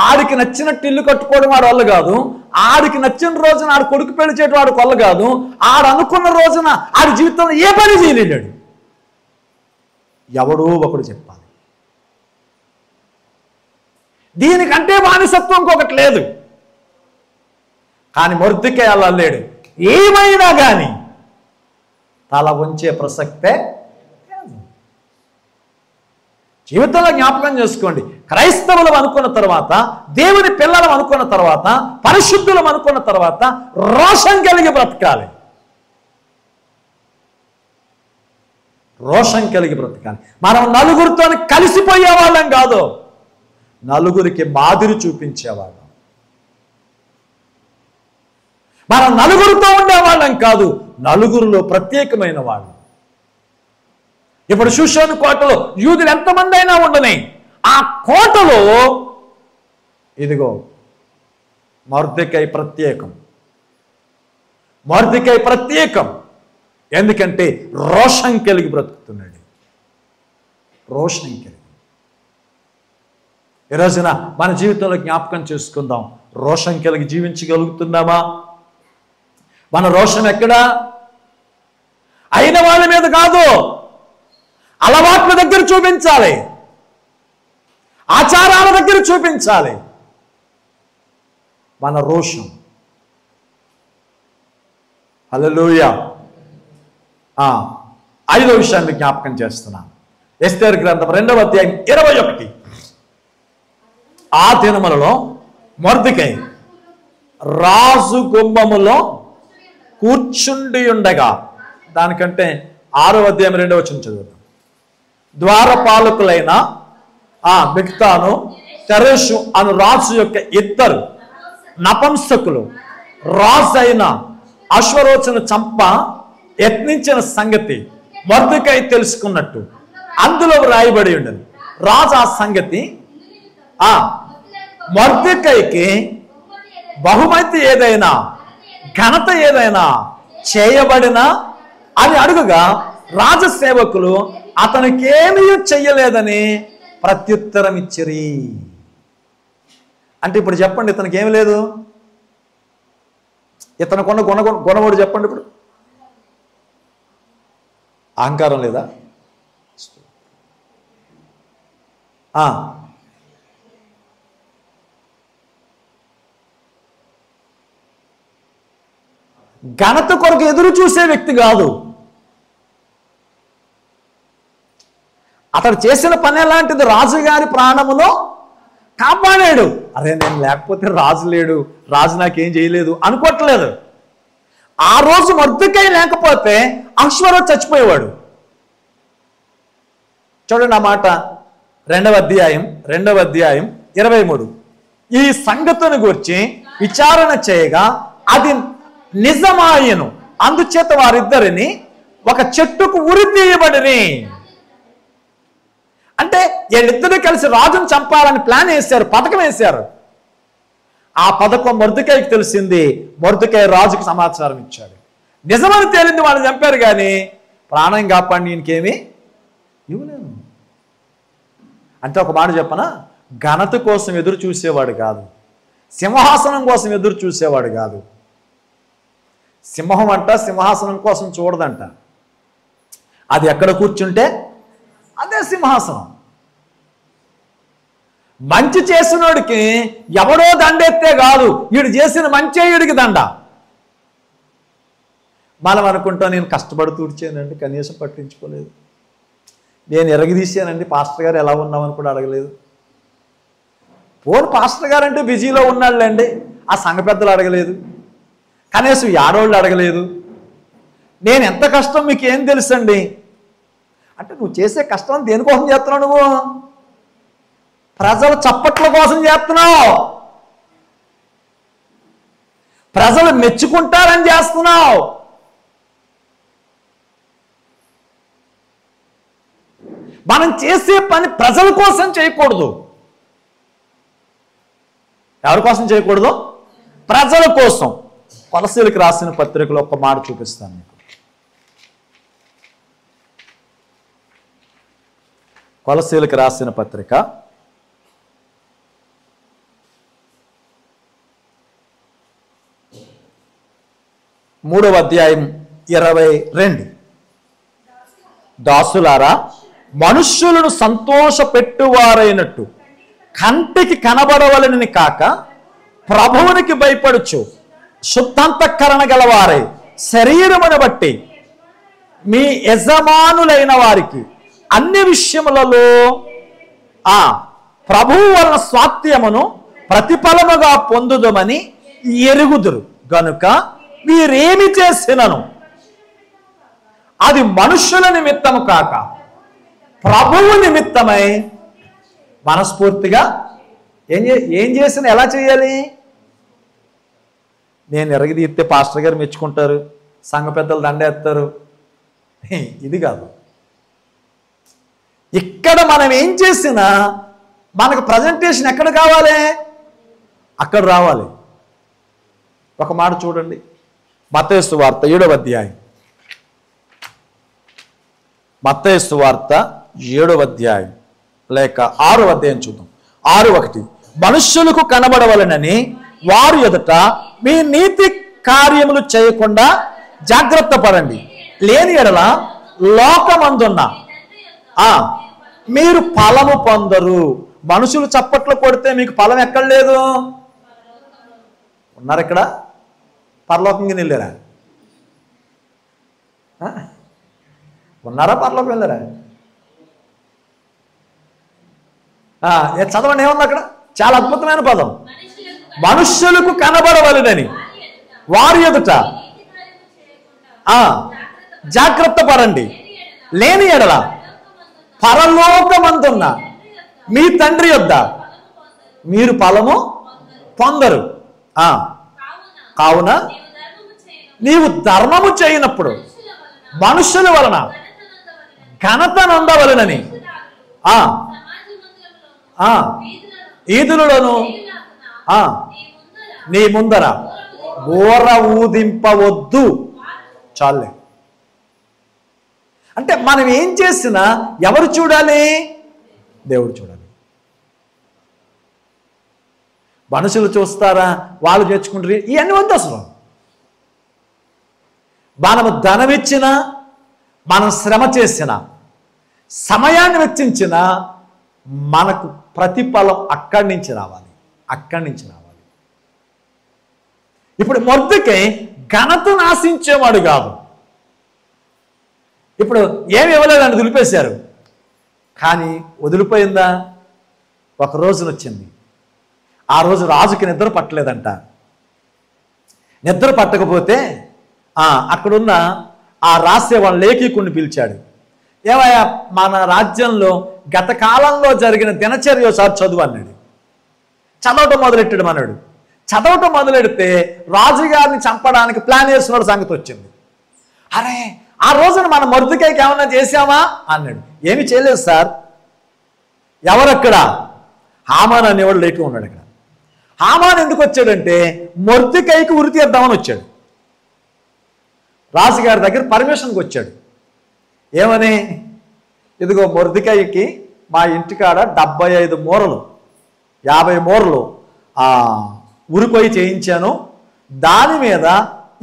ఆడికి నచ్చినట్టు ఇల్లు కట్టుకోవడం వాడు వల్ల కాదు, ఆడికి నచ్చిన రోజున ఆడు కొడుకు పెళ్లి చేయడం వాడు వల్ల కాదు, ఆడు అనుకున్న రోజున ఆడి జీవితంలో ఏ పని చేయలేడు. ఎవడో ఒకడు చెప్పాలి. దీనికంటే బానిసత్వం ఇంకొకటి లేదు. కానీ మొర్దెకై అలా లేడు. ఏమైనా కానీ తల వంచే ప్రసక్తే లేదు. జీవితంలో జ్ఞాపకం చేసుకోండి, క్రైస్తవులం అనుకున్న తర్వాత, దేవుని పిల్లలం అనుకున్న తర్వాత, పరిశుద్ధులం అనుకున్న తర్వాత రోషం కలిగి బ్రతకాలి. రోషం కలిగి బ్రతకాలి. మనం నలుగురితో కలిసిపోయే వాళ్ళం కాదు, నలుగురికి మాదిరి చూపించేవాళ్ళం. మనం నలుగురితో ఉండేవాళ్ళం కాదు, నలుగురిలో ప్రత్యేకమైన వాళ్ళు. ఇప్పుడు షూషోను కోటలో యూదులు ఎంతమంది అయినా ఉండని, ఆ కోటలో ఇదిగో మొర్దెకై ప్రత్యేకం. మొర్దెకై ప్రత్యేకం ఎందుకంటే రోషం కలిగి బ్రతుకుతున్నాడు. రోషం కలిగి. ఈ రోజున మన జీవితంలో జ్ఞాపకం చేసుకుందాం, రోషం కలిగి జీవించగలుగుతున్నామా? మన రోషం ఎక్కడా? అయిన వాళ్ళ మీద కాదు, అలవాట్ల దగ్గర చూపించాలి, ఆచారాల దగ్గర చూపించాలి మన రోషం. హల్లెలూయా. 5వ విషయాన్ని జ్ఞాపకం చేస్తున్నాను. ఎస్తేరు గ్రంథం 2వ అధ్యాయం 21. ఆ దినములలో మొర్దెకై రాజు గుమ్మములో కూర్చుండి ఉండగా, దానికంటే 6వ అధ్యాయం 2వ వచనం చదువుతాం. ద్వారపాలకులైన బిగ్తాను తెరెషు అను రాజు యొక్క 2 నపుంసకులు రాజు అయిన అశ్వరోచును చంప యత్నించిన సంగతి మొర్దెకై తెలుసుకున్నట్టు అందులో వ్రాయబడి ఉండదు. రాజు ఆ సంగతి మొర్దెకైకి బహుమతి ఏదైనా, ఘనత ఏదైనా చేయబడినా అని అడుగుగా, రాజసేవకులు అతనికేమీ చెయ్యలేదని ప్రత్యుత్తరం ఇచ్చిరి. అంటే ఇప్పుడు చెప్పండి, ఇతనికి ఏమి లేదు? ఇతనుకున్న గుణముడు చెప్పండి. ఇప్పుడు అహంకారం లేదా? ఘనత కొరకు ఎదురు చూసే వ్యక్తి కాదు. అతడు చేసిన పని ఎలాంటిది? రాజుగారి ప్రాణమును కాపాడాడు. అరే, నేను లేకపోతే రాజు లేడు, రాజు నాకేం చేయలేదు అనుకోవట్లేదు. ఆ రోజు మొర్దెకై లేకపోతే అశ్వరోచు చచ్చిపోయేవాడు. చూడండి ఆ మాట, 2వ అధ్యాయం 23. ఈ సంగతిని గురించి విచారణ చేయగా అది నిజమాయను, అందుచేత వారిద్దరిని ఒక చెట్టుకు ఉరి తీయబడిని. అంటే వీళ్ళిద్దరూ కలిసి రాజును చంపాలని ప్లాన్ వేశారు, పథకం వేశారు. ఆ పథకం మొర్దెకైకి తెలిసింది. మొర్దెకై రాజుకు సమాచారం ఇచ్చాడు. నిజమని తేలింది, వాళ్ళు చంపారు, కానీ ప్రాణం కాపాడి ఇంకేమీ ఇవ్వలేను. అంటే ఒక మాట చెప్పనా, ఘనత కోసం ఎదురు చూసేవాడు కాదు, సింహాసనం కోసం ఎదురు చూసేవాడు కాదు. సింహం అంట సింహాసనం కోసం చూడదంట, అది ఎక్కడ కూర్చుంటే అదే సింహాసనం. మంచి చేసినోడికి ఎవడో దండెత్తే కాదు, వీడు చేసిన మంచే వీడికి దండ. మనం అనుకుంటాం నేను కష్టపడి తూడ్చానండి, కనీసం పట్టించుకోలేదు. నేను ఎరగదీశానండి, పాస్టర్ గారు ఎలా ఉన్నామని కూడా అడగలేదు. పోను పాస్టర్ గారు అంటే బిజీలో ఉన్నాళ్ళండి, ఆ సంఘ పెద్దలు అడగలేదు, కనీసం యాడోళ్ళు అడగలేదు. నేను ఎంత కష్టం మీకు ఏం తెలుసండి అంటే, నువ్వు చేసే కష్టం దేనికోసం చేస్తున్నావు? నువ్వు ప్రజల చప్పట్ల కోసం చేస్తున్నావు, ప్రజలు మెచ్చుకుంటారని చేస్తున్నావు. మనం చేసే పని ప్రజల కోసం చేయకూడదు. ఎవరి కోసం చేయకూడదు? ప్రజల కోసం. కొలసీలకు రాసిన పత్రికలో ఒక మాట చూపిస్తాను మీకు. కొలసీలకు రాసిన పత్రిక 3వ అధ్యాయం 22. దాసులారా, మనుష్యులను సంతోషపెట్టువారైనట్టు కంటికి కనబడవలనని కాక ప్రభువునికి భయపడుచు శుద్ధాంతఃకరణ గలవారై శరీరమును బట్టి మీ యజమానులైన వారికి అన్ని విషయములలో ప్రభువు వలన స్వాస్థ్యమును ప్రతిఫలముగా పొందుదమని ఎరుగుదురు గనుక వీరేమి చేసినను అది మనుష్యుల నిమిత్తము కాక ప్రభువు నిమిత్తమై మనస్ఫూర్తిగా ఏం చేసినా ఎలా చేయాలి? నేను ఎరగదీస్తే పాస్టర్ గారు మెచ్చుకుంటారు, సంఘ పెద్దలు దండేస్తారు, ఇది కాదు. ఇక్కడ మనం ఏం చేసినా మనకు ప్రజెంటేషన్ ఎక్కడ కావాలి? అక్కడ రావాలి. ఒక మాట చూడండి, మత్తయి సువార్త 7వ అధ్యాయం. మత్తయి సువార్త 7వ అధ్యాయం లేక 6వ అధ్యాయం చూద్దాం. 6:1 మనుష్యులకు కనబడవలనని వారు ఎదుట మీ నీతి కార్యములు చేయకుండా జాగ్రత్త పడండి, లేని ఎడల లోకమందున్న మీరు ఫలము పొందరు. మనుషులు చప్పట్లు కొడితే మీకు ఫలం ఎక్కడ లేదు? ఉన్నారు ఇక్కడ? పరలోకంగా వెళ్ళారా? ఉన్నారా? పరలోకం వెళ్ళారా? చదవండి, ఏమన్నా అక్కడ? చాలా అద్భుతమైన పదం. మనుష్యులకు కనబడవలనని వారి ఎదుట జాగ్రత్త పడండి, లేని ఎడల పరలోకమందున్న మీ తండ్రి యొద్ద మీరు ఫలము పొందరు. కావున నీవు ధర్మము చేయనప్పుడు మనుషుల వలన ఘనత నొందవలనని ఈదులను నీ ముందర బోర ఊదింపవద్దు. చాలే. అంటే మనం ఏం చేసినా ఎవరు చూడాలి? దేవుడు చూడాలి. మనుషులు చూస్తారా, వాళ్ళు చేర్చుకుంటారు, ఇవన్నీ వద్దు అసలు. మనము ధనం ఇచ్చినా, మనం శ్రమ చేసిన, సమయాన్ని వెచ్చించిన, మనకు ప్రతిఫలం అక్కడి నుంచి రావాలి, అక్కడి నుంచి రావాలి. ఇప్పుడు మొర్దెకై ఘనతను ఆశించేవాడు కాదు. ఇప్పుడు ఏమి ఇవ్వలేదని వదిలిపేశారు, కానీ వదిలిపోయిందా? ఒక రోజున వచ్చింది. ఆ రోజు రాజుకి నిద్ర పట్టలేదంట. నిద్ర పట్టకపోతే అక్కడున్న ఆ రాసేవాళ్ళ లేఖికుడిని పిలిచాడు. ఏమయ్యా, మన రాజ్యంలో గత కాలంలో జరిగిన దినచర్య ఒకసారి చదువు అన్నాడు. చదవటం మొదలెట్టాడు మనడు. చదవటం మొదలెడితే రాజుగారిని చంపడానికి ప్లాన్ వేసిన సంగతి వచ్చింది. అరే, ఆ రోజున మన మొర్దెకైకి ఏమన్నా చేశామా అన్నాడు. ఏమి చేయలేదు సార్. ఎవరక్కడ? హామాన్ అనేవాడు లేక ఉన్నాడు అక్కడ. హామాన్ ఎందుకు వచ్చాడంటే మొర్దెకైకి ఉరి తీద్దామని వచ్చాడు. రాజుగారి దగ్గర పర్మిషన్కి వచ్చాడు. ఏమని? ఇదిగో మొర్దెకైకి మా ఇంటికాడ 75 మూరలు 50 మూరలు ఉరికొయ్యి చేయించాను, దాని మీద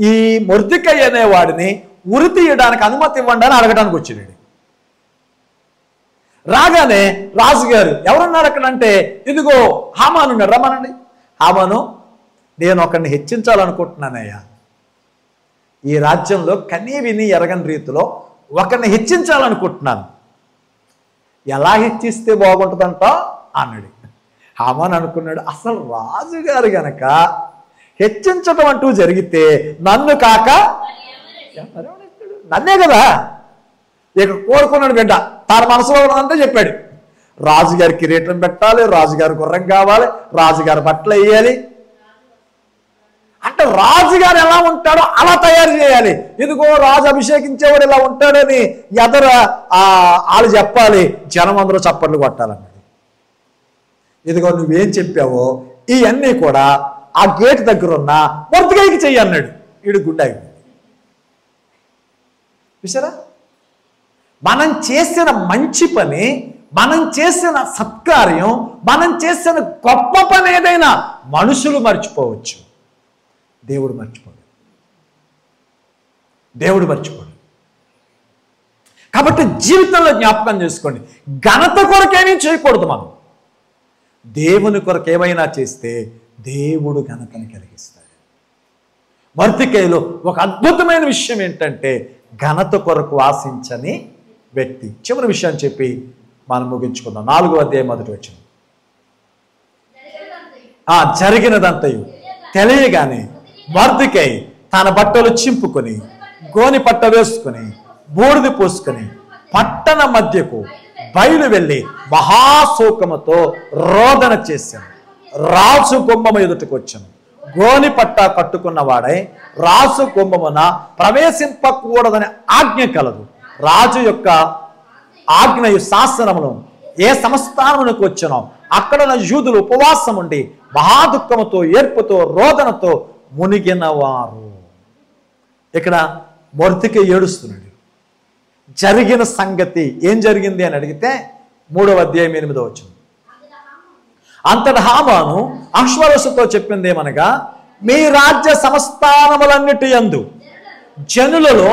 ఈ మొర్దెకై అనేవాడిని ఉరి తీయడానికి అనుమతి ఇవ్వండి అని అడగడానికి వచ్చాడు. రాగానే రాజుగారు ఎవరున్నారు అక్కడ అంటే, ఇదిగో హామాను ఉన్నాడు, రమ్మనండి. హామాను, నేను ఒకరిని హెచ్చించాలనుకుంటున్నానయ్యా. ఈ రాజ్యంలో కనీ విని ఎరగని రీతిలో ఒకరిని హెచ్చించాలనుకుంటున్నాను. ఎలా హెచ్చిస్తే బాగుంటుందంట అన్నాడు. హామాను అనుకున్నాడు, అసలు రాజుగారు గనక హెచ్చించడం అంటూ జరిగితే నన్ను కాక నన్నే కదా ఇక కోరుకున్నాడు. బిడ్డ తన మనసులో ఉన్నదంతా చెప్పాడు. రాజుగారి కిరీటం పెట్టాలి, రాజుగారి గుర్రం కావాలి, రాజుగారి బట్టలు వేయాలి, అంటే రాజుగారు ఎలా ఉంటాడో అలా తయారు చేయాలి. ఇదిగో రాజు అభిషేకించేవాడు ఇలా ఉంటాడని వాళ్ళు చెప్పాలి, జనం అందరూ చప్పట్లు కొట్టాలన్నాడు. ఇదిగో నువ్వేం చెప్పావో ఇవన్నీ కూడా ఆ గేట్ దగ్గర ఉన్న మొర్దెకైకి చెయ్యి అన్నాడు. వీడు గుండె చూసారా? మనం చేసిన మంచి పని, మనం చేసిన సత్కార్యం, మనం చేసిన గొప్ప పని ఏదైనా మనుషులు మర్చిపోవచ్చు, దేవుడు మర్చిపోడు. దేవుడు మర్చిపోడు. కాబట్టి జీవితంలో జ్ఞాపకం చేసుకోండి, ఘనత కొరకేమీ చేయకూడదు. మనం దేవుని కొరకు ఏమైనా చేస్తే దేవుడు ఘనతని కలిగిస్తాడు. మొర్దెకైలో ఒక అద్భుతమైన విషయం ఏంటంటే, ఘనత కొరకు ఆశించని వ్యక్తి. చివరి విషయాన్ని చెప్పి మనం ముగించుకుందాం. 4వ అధ్యాయం 1వ వచనం. జరిగినదంతయు తెలియగానే మొర్దెకై తన బట్టలు చింపుకొని గోని పట్ట వేసుకుని బూడిద పూసుకొని పట్టణ మధ్యకు బయలు వెళ్ళి మహాశోకముతో రోదన చేశాను. రాజు గుమ్మము ఎదుటకు వచ్చాను. గోని పట్ట కట్టుకున్నవాడై రాజు గుమ్మమున ప్రవేశింపకూడదని ఆజ్ఞ కలదు. రాజు యొక్క ఆజ్ఞయు శాసనమును ఏ సంస్థానమునకు వచ్చానో అక్కడ యూదులు ఉపవాసం ఉండి మహాదుఃఖముతో ఏర్పుతో రోదనతో మునిగినవారు. ఇక్కడ మొర్దెకై ఏడుస్తున్నాడు. జరిగిన సంగతి ఏం జరిగింది అని అడిగితే 3వ అధ్యాయం 8వ వచనం. అంతటి హామాను అహష్వేరోషుతో చెప్పింది ఏమనగా, మీ రాజ్య సంస్థానములన్నిటి యందు జనులలో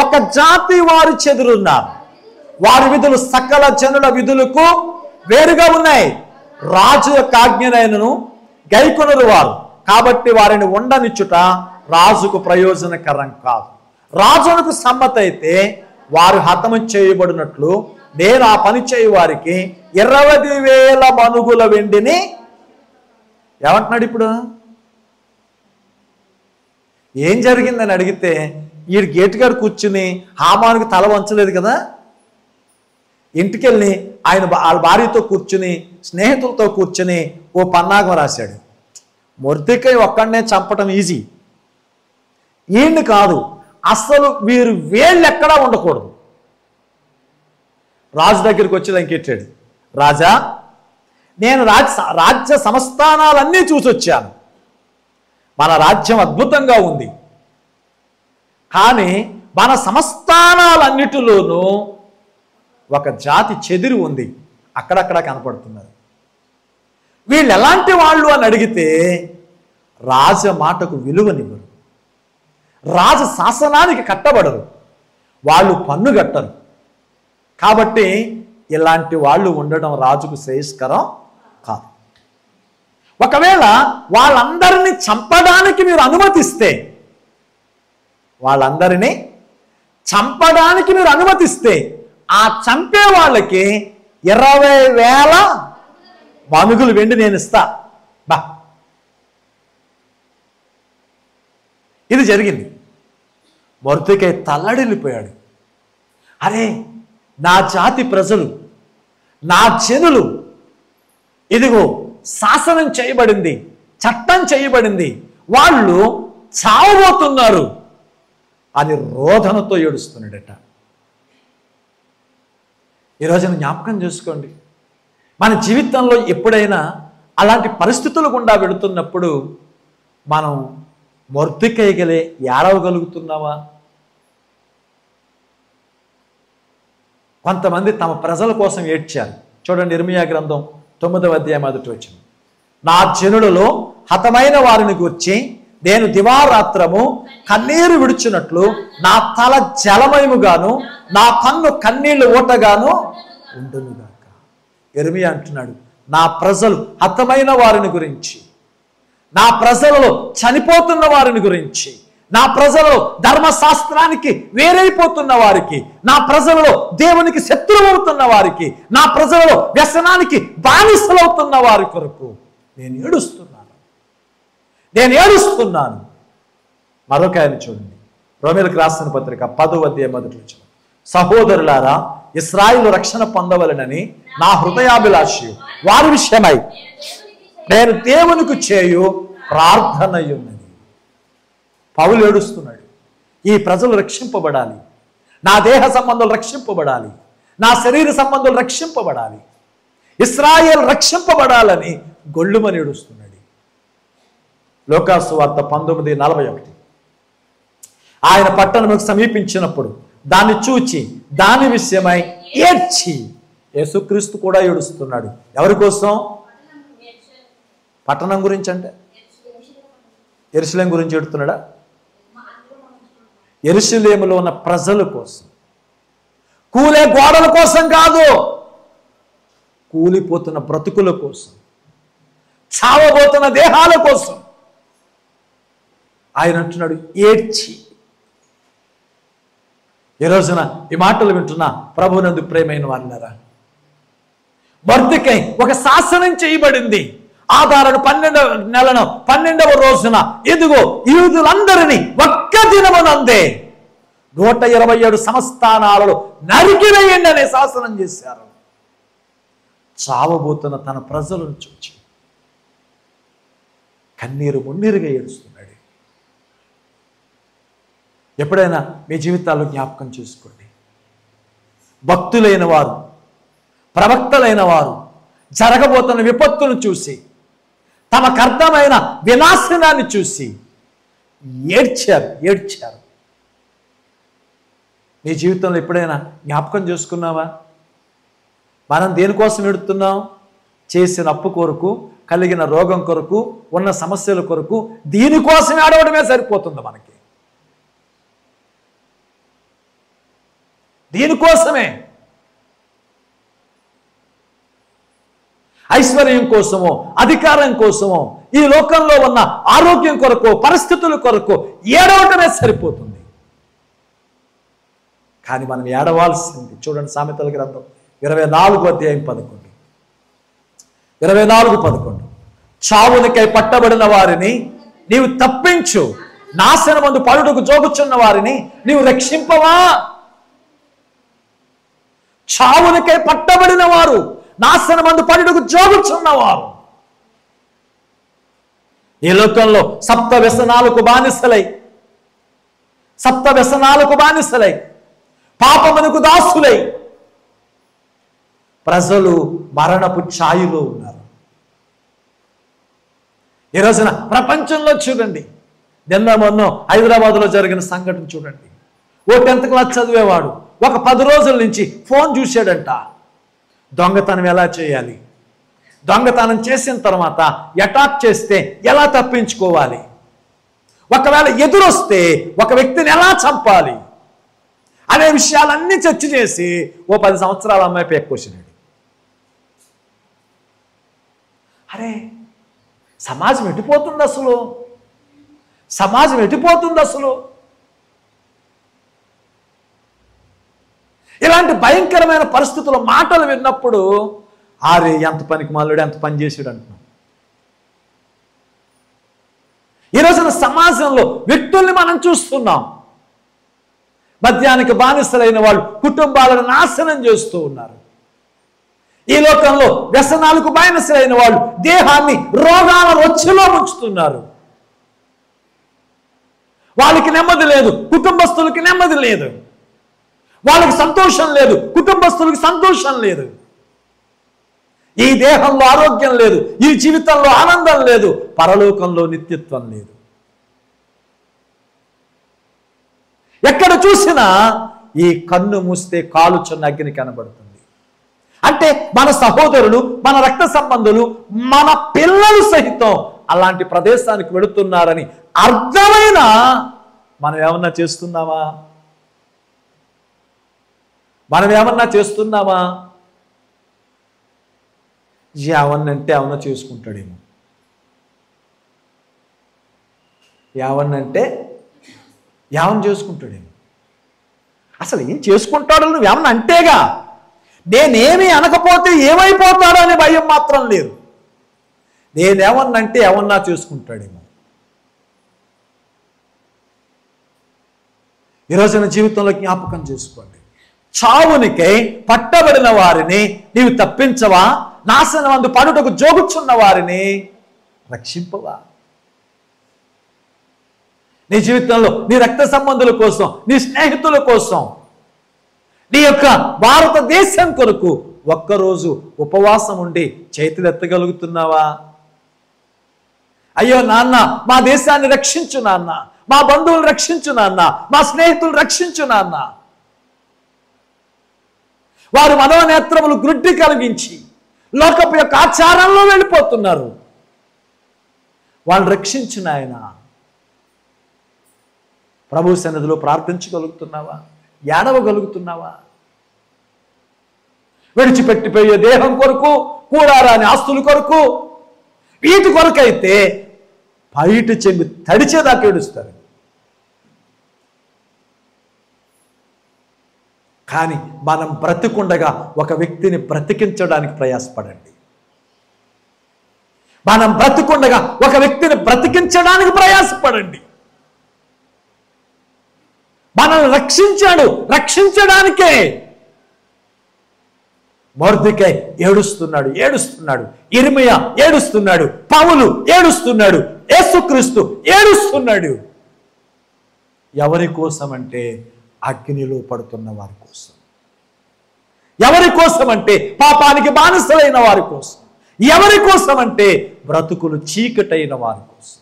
ఒక జాతి వారు చెదురున్నారు. వారి విధులు సకల జనుల విధులకు వేరుగా ఉన్నాయి. రాజు యొక్క ఆజ్ఞనైనను గైకొనరు వారు, కాబట్టి వారిని ఉండనిచ్చుట రాజుకు ప్రయోజనకరం కాదు. రాజునకు సమ్మతైతే వారు హతము చేయబడినట్లు నేను ఆ పని చేయ వారికి 20,000 మనుగుల వెండిని. ఏమంటున్నాడు ఇప్పుడు? ఏం జరిగిందని అడిగితే వీడు గేటు గారు కూర్చుని హామానుకి తల వంచలేదు కదా, ఇంటికెళ్ళి ఆయన వాళ్ళ భార్యతో కూర్చుని స్నేహితులతో కూర్చుని ఓ పన్నాగం రాశాడు. మొర్దెకై ఒక్కడనే చంపటం ఈజీ, ఈయన్ని కాదు, అసలు వీరు వేళ్ళు ఎక్కడా ఉండకూడదు. రాజు దగ్గరికి వచ్చి లంకెట్టాడు. రాజా, నేను రాజ్య సంస్థానాలన్నీ చూసి వచ్చాను. మన రాజ్యం అద్భుతంగా ఉంది, కానీ మన సంస్థానాలన్నిటిలోనూ ఒక జాతి చెదిరి ఉంది, అక్కడక్కడ కనపడుతున్నారు. వీళ్ళు ఎలాంటి వాళ్ళు అని అడిగితే రాజ మాటకు విలువనివ్వరు, రాజ శాసనానికి కట్టబడరు, వాళ్ళు పన్ను కట్టరు. కాబట్టి ఇలాంటి వాళ్ళు ఉండడం రాజుకు శ్రేయస్కరం కాదు. ఒకవేళ వాళ్ళందరినీ చంపడానికి మీరు అనుమతిస్తే, వాళ్ళందరినీ చంపడానికి మీరు అనుమతిస్తే ఆ చంపే వాళ్ళకి 20,000 మనుగులు వెండి నేను ఇస్తా. బా, ఇది జరిగింది. మొర్దెకై తల్లడిల్లిపోయాడు. అరే, నా జాతి ప్రజలు, నా జనులు ఇదిగో శాసనం చేయబడింది, చట్టం చేయబడింది, వాళ్ళు చావబోతున్నారు అని రోదనతో ఏడుస్తున్నాడట. ఈరోజు జ్ఞాపకం చేసుకోండి, మన జీవితంలో ఎప్పుడైనా అలాంటి పరిస్థితులు గుండా వెళుతున్నప్పుడు మనం మొర్దెకైగలే ఏడవగలుగుతున్నావా? కొంతమంది తమ ప్రజల కోసం ఏడ్చారు. చూడండి, ఇర్మియా గ్రంథం 9వ అధ్యాయం 1వ వచనం. నా జనులలో హతమైన వారిని గూర్చి నేను దివారాత్రము కన్నీరు విడుచున్నట్లు నా తల జలమయముగాను నా కన్ను కన్నీళ్లు ఓటగాను ఉండునుగాక. యెరెమీయా అంటున్నాడు, నా ప్రజలు హతమైన వారిని గురించి, నా ప్రజలలో చనిపోతున్న వారిని గురించి, నా ప్రజలలో ధర్మశాస్త్రానికి వేరైపోతున్న వారికి, నా ప్రజలలో దేవునికి శత్రువవుతున్న వారికి, నా ప్రజలలో వ్యసనానికి బానిసలవుతున్న వారి కొరకు నేను ఏడుస్తున్నాను. మరొక ఆయన చూడండి, రోమీయులకు రాసిన పత్రిక 10వ అధ్యాయం 1వ వచనం. సహోదరులారా, ఇశ్రాయేలు రక్షణ పొందవలెనని నా హృదయాభిలాషి వారి విషయమై నేను దేవునికి చేయు ప్రార్థనయున్నది. పౌలు ఏడుస్తున్నాడు, ఈ ప్రజలు రక్షింపబడాలి, నా దేహ సంబంధాలు రక్షింపబడాలి, నా శరీర సంబంధాలు రక్షింపబడాలి, ఇశ్రాయేలు రక్షింపబడాలని గొళ్ళుమని ఏడుస్తున్నాడు. లోకాసు వార్త 19:41. ఆయన పట్టణముకు సమీపించినప్పుడు దాన్ని చూచి దాని విషయమై ఏడ్చి, యేసుక్రీస్తు కూడా ఏడుస్తున్నాడు. ఎవరి కోసం? పట్టణం గురించి అంటే యెరూషలేము గురించి ఏడుస్తున్నాడా? యెరూషలేములో ఉన్న ప్రజల కోసం, కూలే గోడల కోసం కాదు, కూలిపోతున్న బ్రతుకుల కోసం, చావబోతున్న దేహాల కోసం ఆయన అంటున్నాడు ఏడ్చి. ఈ రోజున ఈ మాటలు వింటున్నా ప్రభువునందు ప్రేమైన వారులారా, మొర్దెకై ఒక శాసనం చేయబడింది. ఆదారు 12వ నెలను 12వ రోజున ఇదిగో యూదులందరినీ ఒక్క దినమునందే 127 సంస్థానాలలో నరికివేయండి అనే శాసనం చేశారు. చావబోతున్న తన ప్రజలను చూచి కన్నీరు మున్నీరుగా ఏడుస్తున్నాడు. ఎప్పుడైనా మీ జీవితాల్లో జ్ఞాపకం చేసుకోండి, భక్తులైన వారు, ప్రవక్తలైన వారు జరగబోతున్న విపత్తును చూసి, తమకు అర్థమైన వినాశనాన్ని చూసి ఏడ్చారు. నీ జీవితంలో ఎప్పుడైనా జ్ఞాపకం చేసుకున్నావా? మనం దేనికోసం ఏడుతున్నాం? చేసిన అప్పు కొరకు, కలిగిన రోగం కొరకు, ఉన్న సమస్యల కొరకు, దీనికోసం ఏడవడమే సరిపోతుంది మనకి. దీనికోసమే, ఐశ్వర్యం కోసమో, అధికారం కోసమో, ఈ లోకంలో ఉన్న ఆరోగ్యం కొరకు, పరిస్థితుల కొరకు ఏడవటమే సరిపోతుంది. కానీ మనం ఏడవాల్సింది, చూడండి సామెతల గ్రంథం 24వ అధ్యాయం 11. 24:11. చావునికై పట్టబడిన వారిని నీవు తప్పించు, నాశనమందు పడుటకు జోగుచున్న వారిని నీవు రక్షింపవా? చావునికై పట్టబడిన వారు, నాశనమందు పడుటకు జోగుచున్నవారు, ఈ లోకంలో సప్త వ్యసనాలకు బానిసలై పాపమునకు దాసులై ప్రజలు మరణపు ఛాయలో ఉన్నారు. ఈ రోజున ప్రపంచంలో చూడండి, నిన్న మొన్న హైదరాబాద్లో జరిగిన సంఘటన చూడండి. ఓ 10th క్లాస్ చదివేవాడు ఒక 10 రోజుల నుంచి ఫోన్ చూశాడంట. దొంగతనం ఎలా చేయాలి, దొంగతనం చేసిన తర్వాత అటాక్ చేస్తే ఎలా తప్పించుకోవాలి, ఒకవేళ ఎదురొస్తే ఒక వ్యక్తిని ఎలా చంపాలి అనే విషయాలన్నీ చర్చ చేసి ఓ 10 సంవత్సరాల అమ్మాయి పేక్కొచ్చినాడు. అరే, సమాజం ఎటుపోతుంది అసలు? ఇలాంటి భయంకరమైన పరిస్థితుల్లో మాటలు విన్నప్పుడు ఆరే ఎంత పనికి మాలుడు, ఎంత పని చేసాడు అంటున్నాం. ఈ రోజున సమాజంలో వ్యక్తుల్ని మనం చూస్తున్నాం. మద్యానికి బానిసలైన వాళ్ళు కుటుంబాలను నాశనం చేస్తూ ఉన్నారు. ఈ లోకంలో వ్యసనాలకు బానిసలైన వాళ్ళు దేహాన్ని రోగాల రొచ్చులో ముంచుతున్నారు. వాళ్ళకి నెమ్మది లేదు, కుటుంబస్తులకి నెమ్మది లేదు, వాళ్ళకి సంతోషం లేదు, కుటుంబస్తులకు సంతోషం లేదు. ఈ దేహంలో ఆరోగ్యం లేదు, ఈ జీవితంలో ఆనందం లేదు, పరలోకంలో నిత్యత్వం లేదు. ఎక్కడ చూసినా ఈ కన్ను మూస్తే కాలుచున్న అగ్ని కనబడుతుంది. అంటే మన సహోదరులు, మన రక్త సంబంధులు, మన పిల్లలు సహితం అలాంటి ప్రదేశానికి వెళుతున్నారని అర్థమైన మనం ఏమన్నా చేస్తున్నామా? ఏమన్నంటే ఏమన్నా చేసుకుంటాడేమో, ఏమన్నా చేసుకుంటాడేమో. అసలు ఏం చేసుకుంటాడో నువ్వు ఏమన్నా అంటేగా. నేనేమి అనకపోతే ఏమైపోతాడో అనే భయం మాత్రం లేదు. నేనేమన్నంటే ఏమన్నా చేసుకుంటాడేమో. ఈరోజు జీవితంలో జ్ఞాపకం చేసుకోండి. చావునికై పట్టబడిన వారిని నీవు తప్పించవా? నాశనమందు పడుటకు జోగుచున్న వారిని రక్షింపవా? నీ జీవితంలో నీ రక్త సంబంధుల కోసం, నీ స్నేహితుల కోసం, నీ యొక్క భారతదేశం కొరకు ఒక్కరోజు ఉపవాసం ఉండి చేతులు ఎత్తగలుగుతున్నావా? అయ్యో నాన్న, మా దేశాన్ని రక్షించు నాన్న, మా బంధువులు రక్షించు నాన్న, మా స్నేహితులు రక్షించు నాన్న. వారు మనోనేత్రములు గ్రుడ్డి కలిగించి లోకపు యొక్క ఆచారంలో వెళ్ళిపోతున్నారు. వాళ్ళు రక్షించు నాయన. ప్రభు సన్నిధిలో ప్రార్థించగలుగుతున్నావా? ఏడవగలుగుతున్నావా? విడిచిపెట్టిపోయే దేహం కొరకు, కూడారాని ఆస్తుల కొరకు, వీటి కొరకైతే బయట చెంగు తడిచేదాకా ఏడుస్తారు. కానీ మనం బ్రతికుండగా ఒక వ్యక్తిని బ్రతికించడానికి ప్రయాసపడండి. మనం బ్రతికుండగా ఒక వ్యక్తిని బ్రతికించడానికి ప్రయాసపడండి. మనల్ని రక్షించాడు, రక్షించడానికే. మొర్దెకై ఏడుస్తున్నాడు, ఇర్మియా ఏడుస్తున్నాడు, పౌలు ఏడుస్తున్నాడు, యేసుక్రీస్తు ఏడుస్తున్నాడు. ఎవరి కోసం అంటే అగ్నిలో పడుతున్న వారి కోసం. ఎవరి కోసం అంటే పాపానికి బానిసలైన వారి కోసం. ఎవరి కోసం అంటే బ్రతుకులు చీకటైన వారి కోసం.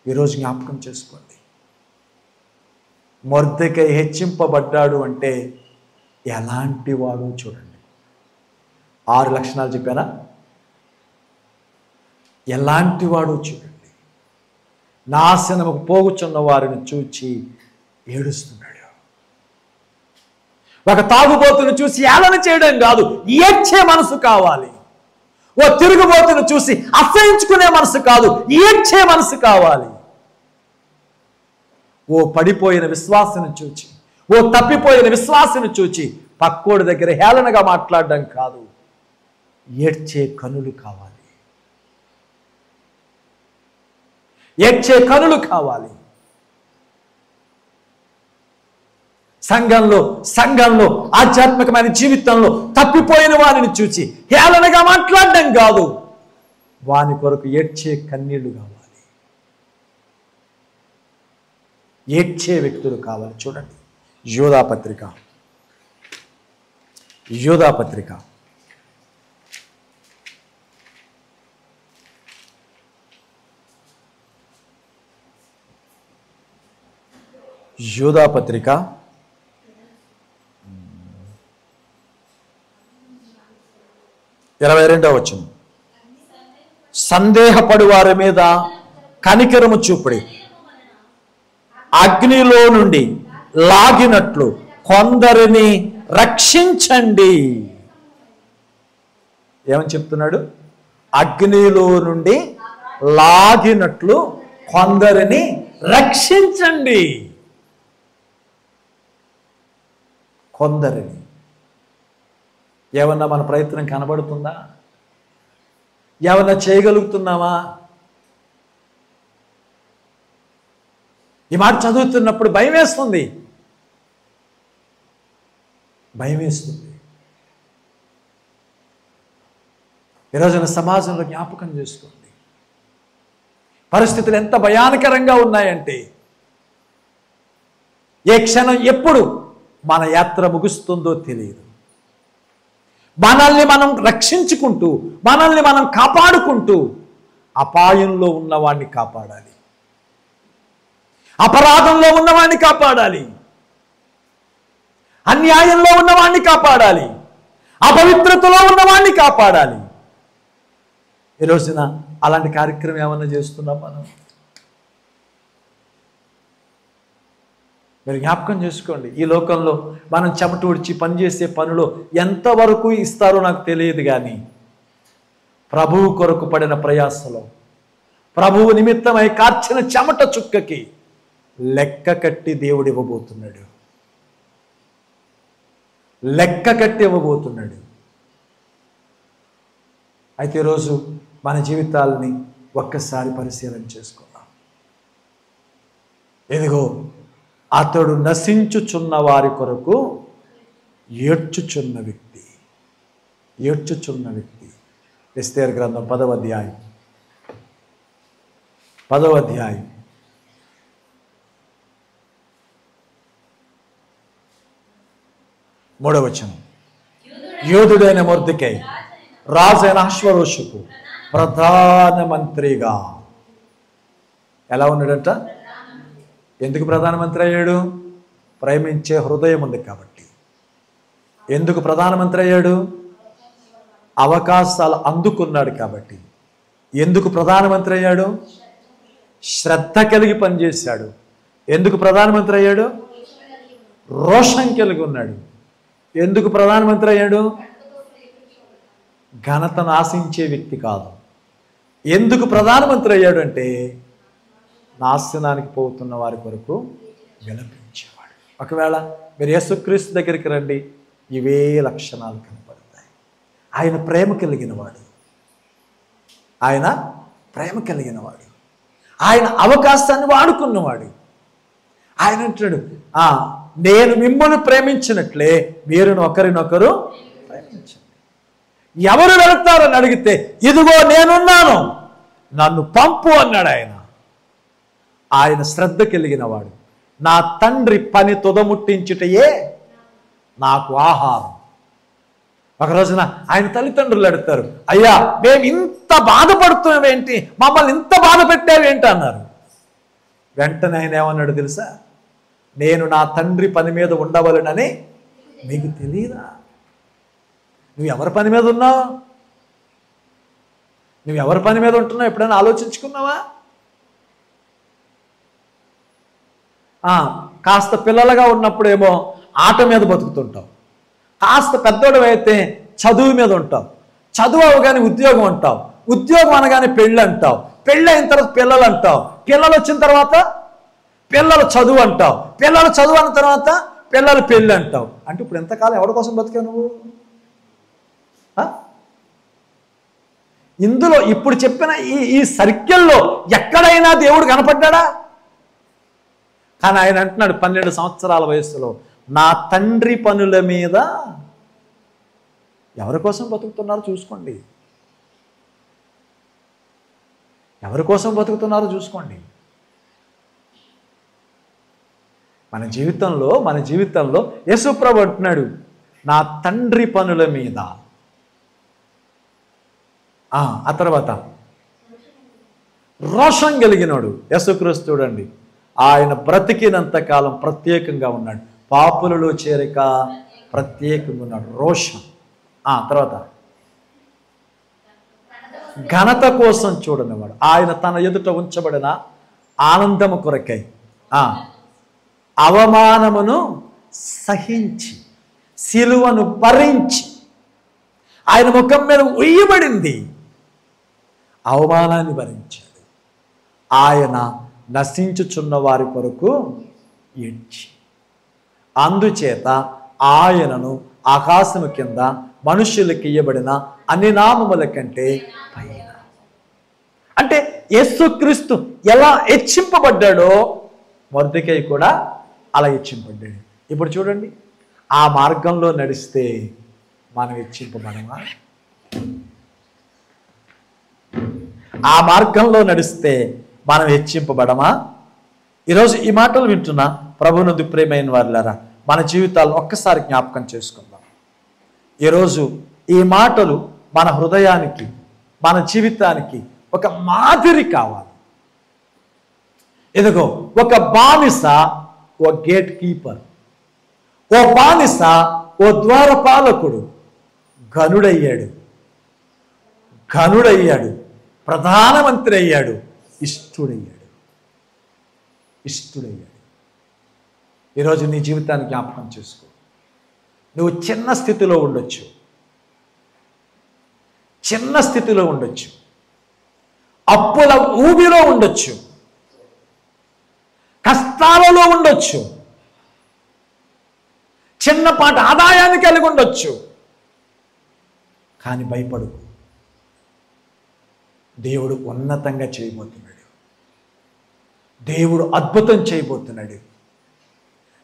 ఈరోజు జ్ఞాపకం చేసుకోండి. మొర్దెకై హెచ్చింపబడ్డాడు అంటే ఎలాంటి వాడు చూడండి. 6 లక్షణాలు చెప్పానా? ఎలాంటి వాడు చూడండి. నాశనముకు పోగుచున్న వారిని చూచి ఏడుస్తున్నాడు. ఒక తాగుబోతును చూసి ఏలన చేయడం కాదు, ఏడ్చే మనసు కావాలి. ఓ తిరుగుబోతును చూసి అసహించుకునే మనసు కాదు, ఏడ్చే మనసు కావాలి. ఓ పడిపోయిన విశ్వాసను చూచి, ఓ తప్పిపోయిన విశ్వాసను చూచి పక్కోడి దగ్గర హేళనగా మాట్లాడడం కాదు, ఏడ్చే కనులు కావాలి. ఏడ్చే కనులు కావాలి. సంఘంలో ఆధ్యాత్మికమైన జీవితంలో తప్పిపోయిన వారిని చూచి హేళనగా మాట్లాడడం కాదు, వాని కొరకు ఏడ్చే కన్నీళ్లు కావాలి. ఏడ్చే వ్యక్తులు కావాలి. చూడండి, యోధా పత్రిక 22వ వచనం. సందేహపడు వారి మీద కనికరము చూపుడి, అగ్నిలో నుండి లాగినట్లు కొందరిని రక్షించండి. ఏమని చెప్తున్నాడు? అగ్నిలో నుండి లాగినట్లు కొందరిని రక్షించండి. కొందరిని. ఏమన్నా మన ప్రయత్నం కనబడుతుందా? ఏమన్నా చేయగలుగుతున్నామా? ఈ మాట చదువుతున్నప్పుడు భయం వేస్తుంది. ఈరోజున సమాజంలో జ్ఞాపకం చేసుకోండి. పరిస్థితులు ఎంత భయానకరంగా ఉన్నాయంటే ఏ క్షణం ఎప్పుడు మన యాత్ర ముగుస్తుందో తెలియదు. మనల్ని మనం రక్షించుకుంటూ, మనల్ని మనం కాపాడుకుంటూ అపాయంలో ఉన్నవాడిని కాపాడాలి, అపరాధంలో ఉన్నవాడిని కాపాడాలి, అన్యాయంలో ఉన్నవాడిని కాపాడాలి, అపవిత్రతలో ఉన్నవాడిని కాపాడాలి. ఈ రోజున అలాంటి కార్యక్రమం ఏమన్నా చేస్తున్నాం మనం? మీరు జ్ఞాపకం చేసుకోండి, ఈ లోకంలో మనం చెమట ఉడిచి పనిచేసే పనిలో ఎంతవరకు ఇస్తారో నాకు తెలియదు, కానీ ప్రభువు కొరకు పడిన ప్రయాసలో, ప్రభువు నిమిత్తమై కార్చిన చెమట చుక్కకి లెక్క కట్టి దేవుడు ఇవ్వబోతున్నాడు. లెక్క కట్టి ఇవ్వబోతున్నాడు. అయితే ఈరోజు మన జీవితాలని ఒక్కసారి పరిశీలన చేసుకుందాం. ఇదిగో అతడు నశించుచున్న వారి కొరకు ఏడ్చుచున్న వ్యక్తి. ఏడ్చుచున్న వ్యక్తి. ఎస్తేరు గ్రంథం 10వ అధ్యాయం 3వ వచనం. యోధుడైన మొర్దెకై రాజైన అహష్వేరోషుకు ప్రధానమంత్రిగా ఎలా ఉన్నాడంట? ఎందుకు ప్రధానమంత్రి అయ్యాడు? ప్రేమించే హృదయం ఉంది కాబట్టి. ఎందుకు ప్రధానమంత్రి అయ్యాడు? అవకాశాలు అందుకున్నాడు కాబట్టి. ఎందుకు ప్రధానమంత్రి అయ్యాడు? శ్రద్ధ కలిగి పనిచేశాడు. ఎందుకు ప్రధానమంత్రి అయ్యాడు? రోషం కలిగి ఉన్నాడు. ఎందుకు ప్రధానమంత్రి అయ్యాడు? ఘనతను ఆశించే వ్యక్తి కాదు. ఎందుకు ప్రధానమంత్రి అయ్యాడు అంటే నాశనానికి పోతున్న వారి కొరకు విలపించేవాడు. ఒకవేళ మీరు యేసుక్రీస్తు దగ్గరికి రండి, ఇవే లక్షణాలు కనపడతాయి. ఆయన ప్రేమ కలిగిన వాడు. ఆయన ప్రేమ కలిగిన వాడు. ఆయన అవకాశాన్ని వాడుకున్నవాడు. ఆయన అంటాడు, నేను మిమ్మల్ని ప్రేమించినట్లే మీరును ఒకరినొకరు ప్రేమించండి. ఎవరు వెళతారని అడిగితే ఇదిగో నేనున్నాను, నన్ను పంపు అన్నాడు ఆయన. ఆయన శ్రద్ధ కలిగిన వాడు. నా తండ్రి పని తుదముట్టించుటయే నాకు ఆహారం. ఒక రోజున ఆయన తల్లిదండ్రులు అడుగుతారు, అయ్యా మేము ఇంత బాధపడుతున్నామేంటి, మమ్మల్ని ఇంత బాధ పెట్టావేంటి అన్నారు. వెంటనే ఆయన ఏమన్నాడు తెలుసా? నేను నా తండ్రి పని మీద ఉండవలనని మీకు తెలియదా? నువ్వు ఎవరి పని మీద ఉన్నావు? నువ్వు ఎవరి పని మీద ఉంటున్నావు ఎప్పుడైనా ఆలోచించుకున్నావా? కాస్త పిల్లలుగా ఉన్నప్పుడేమో ఆట మీద బతుకుతుంటావు. కాస్త పెద్దోడు అయితే చదువు మీద ఉంటావు. చదువు అవగానే ఉద్యోగం అంటావు. ఉద్యోగం అనగానే పెళ్ళి అంటావు. పెళ్ళి అయిన తర్వాత పిల్లలు అంటావు. పిల్లలు వచ్చిన తర్వాత పిల్లలు చదువు అంటావు. పిల్లలు చదువు అన్న తర్వాత పిల్లలు పెళ్ళి అంటావు. అంటే ఇప్పుడు ఎంతకాలం ఎవరి కోసం బతికావు నువ్వు? ఇందులో ఇప్పుడు చెప్పిన ఈ సర్కిల్లో ఎక్కడైనా దేవుడు కనపడ్డా? కానీ ఆయన అంటున్నాడు 12 సంవత్సరాల వయస్సులో నా తండ్రి పనుల మీద ఎవరి కోసం బతుకుతున్నారో చూసుకోండి. ఎవరి కోసం బతుకుతున్నారో చూసుకోండి. మన జీవితంలో యేసుప్రభు అంటున్నాడు, నా తండ్రి పనుల మీద. ఆ తర్వాత రోషం కలిగినాడు యేసుక్రీస్తు. చూడండి, ఆయన బ్రతికినంత కాలం ప్రత్యేకంగా ఉన్నాడు. పాపులలో చేరిక ప్రత్యేకంగా ఉన్నాడు. రోషం. తర్వాత ఘనత కోసం చూడనివాడు. ఆయన తన ఎదుట ఉంచబడిన ఆనందము కొరకై అవమానమును సహించి సిలువను భరించి ఆయన ముఖం మీద ఉయ్యబడింది. అవమానాన్ని భరించాడు. ఆయన నశించుచున్న వారి కొరకు ఏడ్చి, అందుచేత ఆయనను ఆకాశము కింద మనుష్యులకు ఇయ్యబడిన అన్ని నామముల కంటే పైన. అంటే యేసుక్రీస్తు ఎలా హెచ్చింపబడ్డాడో మొర్దెకై కూడా అలా హెచ్చింపబడ్డాడు. ఇప్పుడు చూడండి, ఆ మార్గంలో నడిస్తే మనం హెచ్చింపబడమా? ఆ మార్గంలో నడిస్తే మనం హెచ్చింపబడమా? ఈరోజు ఈ మాటలు వింటున్నా ప్రభువునందు ప్రియమైన వారులారా, మన జీవితాలను ఒక్కసారి జ్ఞాపకం చేసుకుందాం. ఈరోజు ఈ మాటలు మన హృదయానికి, మన జీవితానికి ఒక మాదిరి కావాలి. ఇదిగో ఒక బానిస, ఒక గేట్ కీపర్, ఓ బానిస, ఓ ద్వారపాలకుడు ఘనుడయ్యాడు, ప్రధానమంత్రి అయ్యాడు, ఇష్టుడయ్యాడు. ఈరోజు నీ జీవితాన్ని జ్ఞాపకం చేసుకో. నువ్వు చిన్న స్థితిలో ఉండొచ్చు, అప్పుల ఊబిలో ఉండొచ్చు, కష్టాలలో ఉండొచ్చు, చిన్నపాటి ఆదాయాన్ని కలిగి ఉండొచ్చు. కానీ భయపడకు, దేవుడు ఉన్నతంగా చేయబోతున్నాడు, దేవుడు అద్భుతం చేయబోతున్నాడు,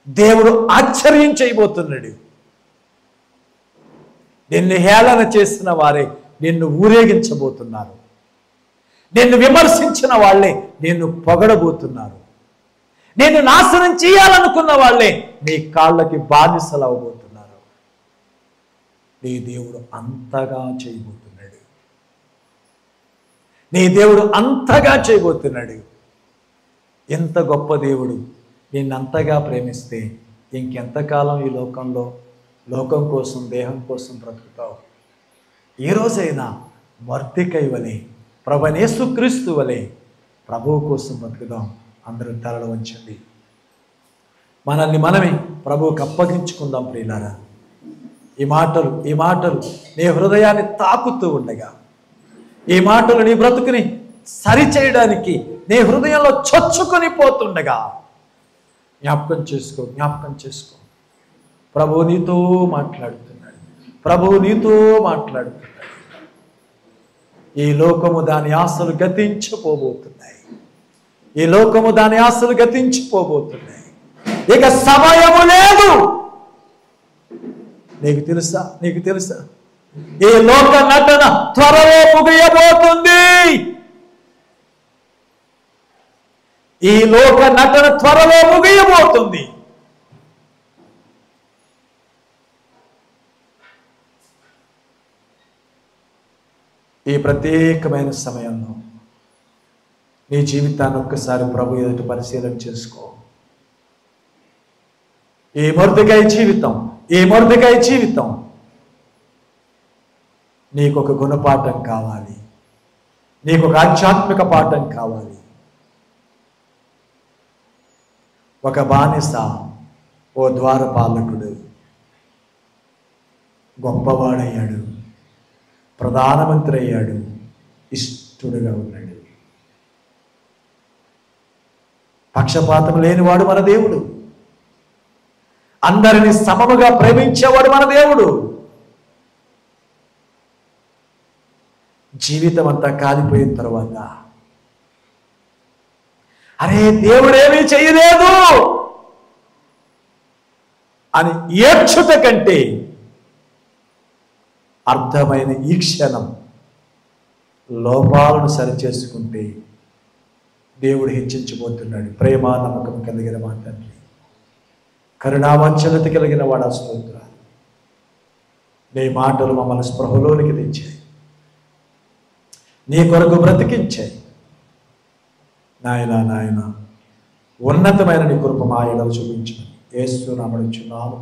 దేవుడు ఆశ్చర్యం చేయబోతున్నాడు. నిన్ను హేళన చేసిన వారే నిన్ను ఊరేగించబోతున్నారు, నిన్ను విమర్శించిన వాళ్ళే నిన్ను పొగడబోతున్నారు, నిన్ను నాశనం చేయాలనుకున్న వాళ్ళే నీ కాళ్ళకి బానిసలు అవ్వబోతున్నారు. నీ దేవుడు అంతగా చేయబోతున్నాడు. ఎంత గొప్ప దేవుడు నిన్నంతగా ప్రేమిస్తే ఇంకెంతకాలం ఈ లోకం కోసం, దేహం కోసం బ్రతుకుతావు? ఏ రోజైనా మొర్దెకై వలె, ప్రభువైన యేసుక్రీస్తు వలె ప్రభువు కోసం బ్రతుకుదాం. అందరూ తలలు వంచండి, మనల్ని మనమే ప్రభువుకి అప్పగించుకుందాం. ప్రియులారా, ఈ మాటలు నీ హృదయాన్ని తాకుతూ ఉండగా, ఈ మాటలు నీ బ్రతుకుని సరిచేయడానికి నీ హృదయంలో చొచ్చుకొని పోతుండగా జ్ఞాపకం చేసుకో. ప్రభువు నీతో మాట్లాడుతున్నాడు. ఈ లోకము దాని ఆశలు గతించిపోబోతున్నాయి. ఇక సమయము లేదు. నీకు తెలుసా ఈ లోక నటన త్వరలో ముగియబోతుంది. ఈ ప్రత్యేకమైన సమయంలో నీ జీవితాన్ని ఒక్కసారి ప్రభు ఎదుట పరిశీలన చేసుకో. ఈ మొర్దెకై జీవితం నీకొక గుణపాఠం కావాలి, నీకొక ఆధ్యాత్మిక పాఠం కావాలి. ఒక బానిస, ఓ ద్వారపాలకుడు గొప్పవాడయ్యాడు, ప్రధానమంత్రి అయ్యాడు, ఇష్టుడుగా ఉన్నాడు. పక్షపాతం లేనివాడు మన దేవుడు, అందరిని సమముగా ప్రేమించేవాడు మన దేవుడు. జీవితం అంతా కాలిపోయిన తర్వాత అరే దేవుడేమీ చేయలేదు అని ఏడ్చుట కంటే అర్థమైన ఈ క్షణం లోపాలను సరిచేసుకుంటే దేవుడు హెచ్చించబోతున్నాడు. ప్రేమ నమ్మకం కలిగిన మా తండ్రి, కరుణావాంఛనత కలిగిన వాడా స్తోత్రాలు. నీ మాటలు మమ్మల్ని స్పృహలోనికి తెచ్చాయి, నీ కొరకు బ్రతికించాయి. నాయన ఉన్నతమైన నీ కృప మా ఎడల చూపించమని యేసు నామమున అడుగుచున్నాము.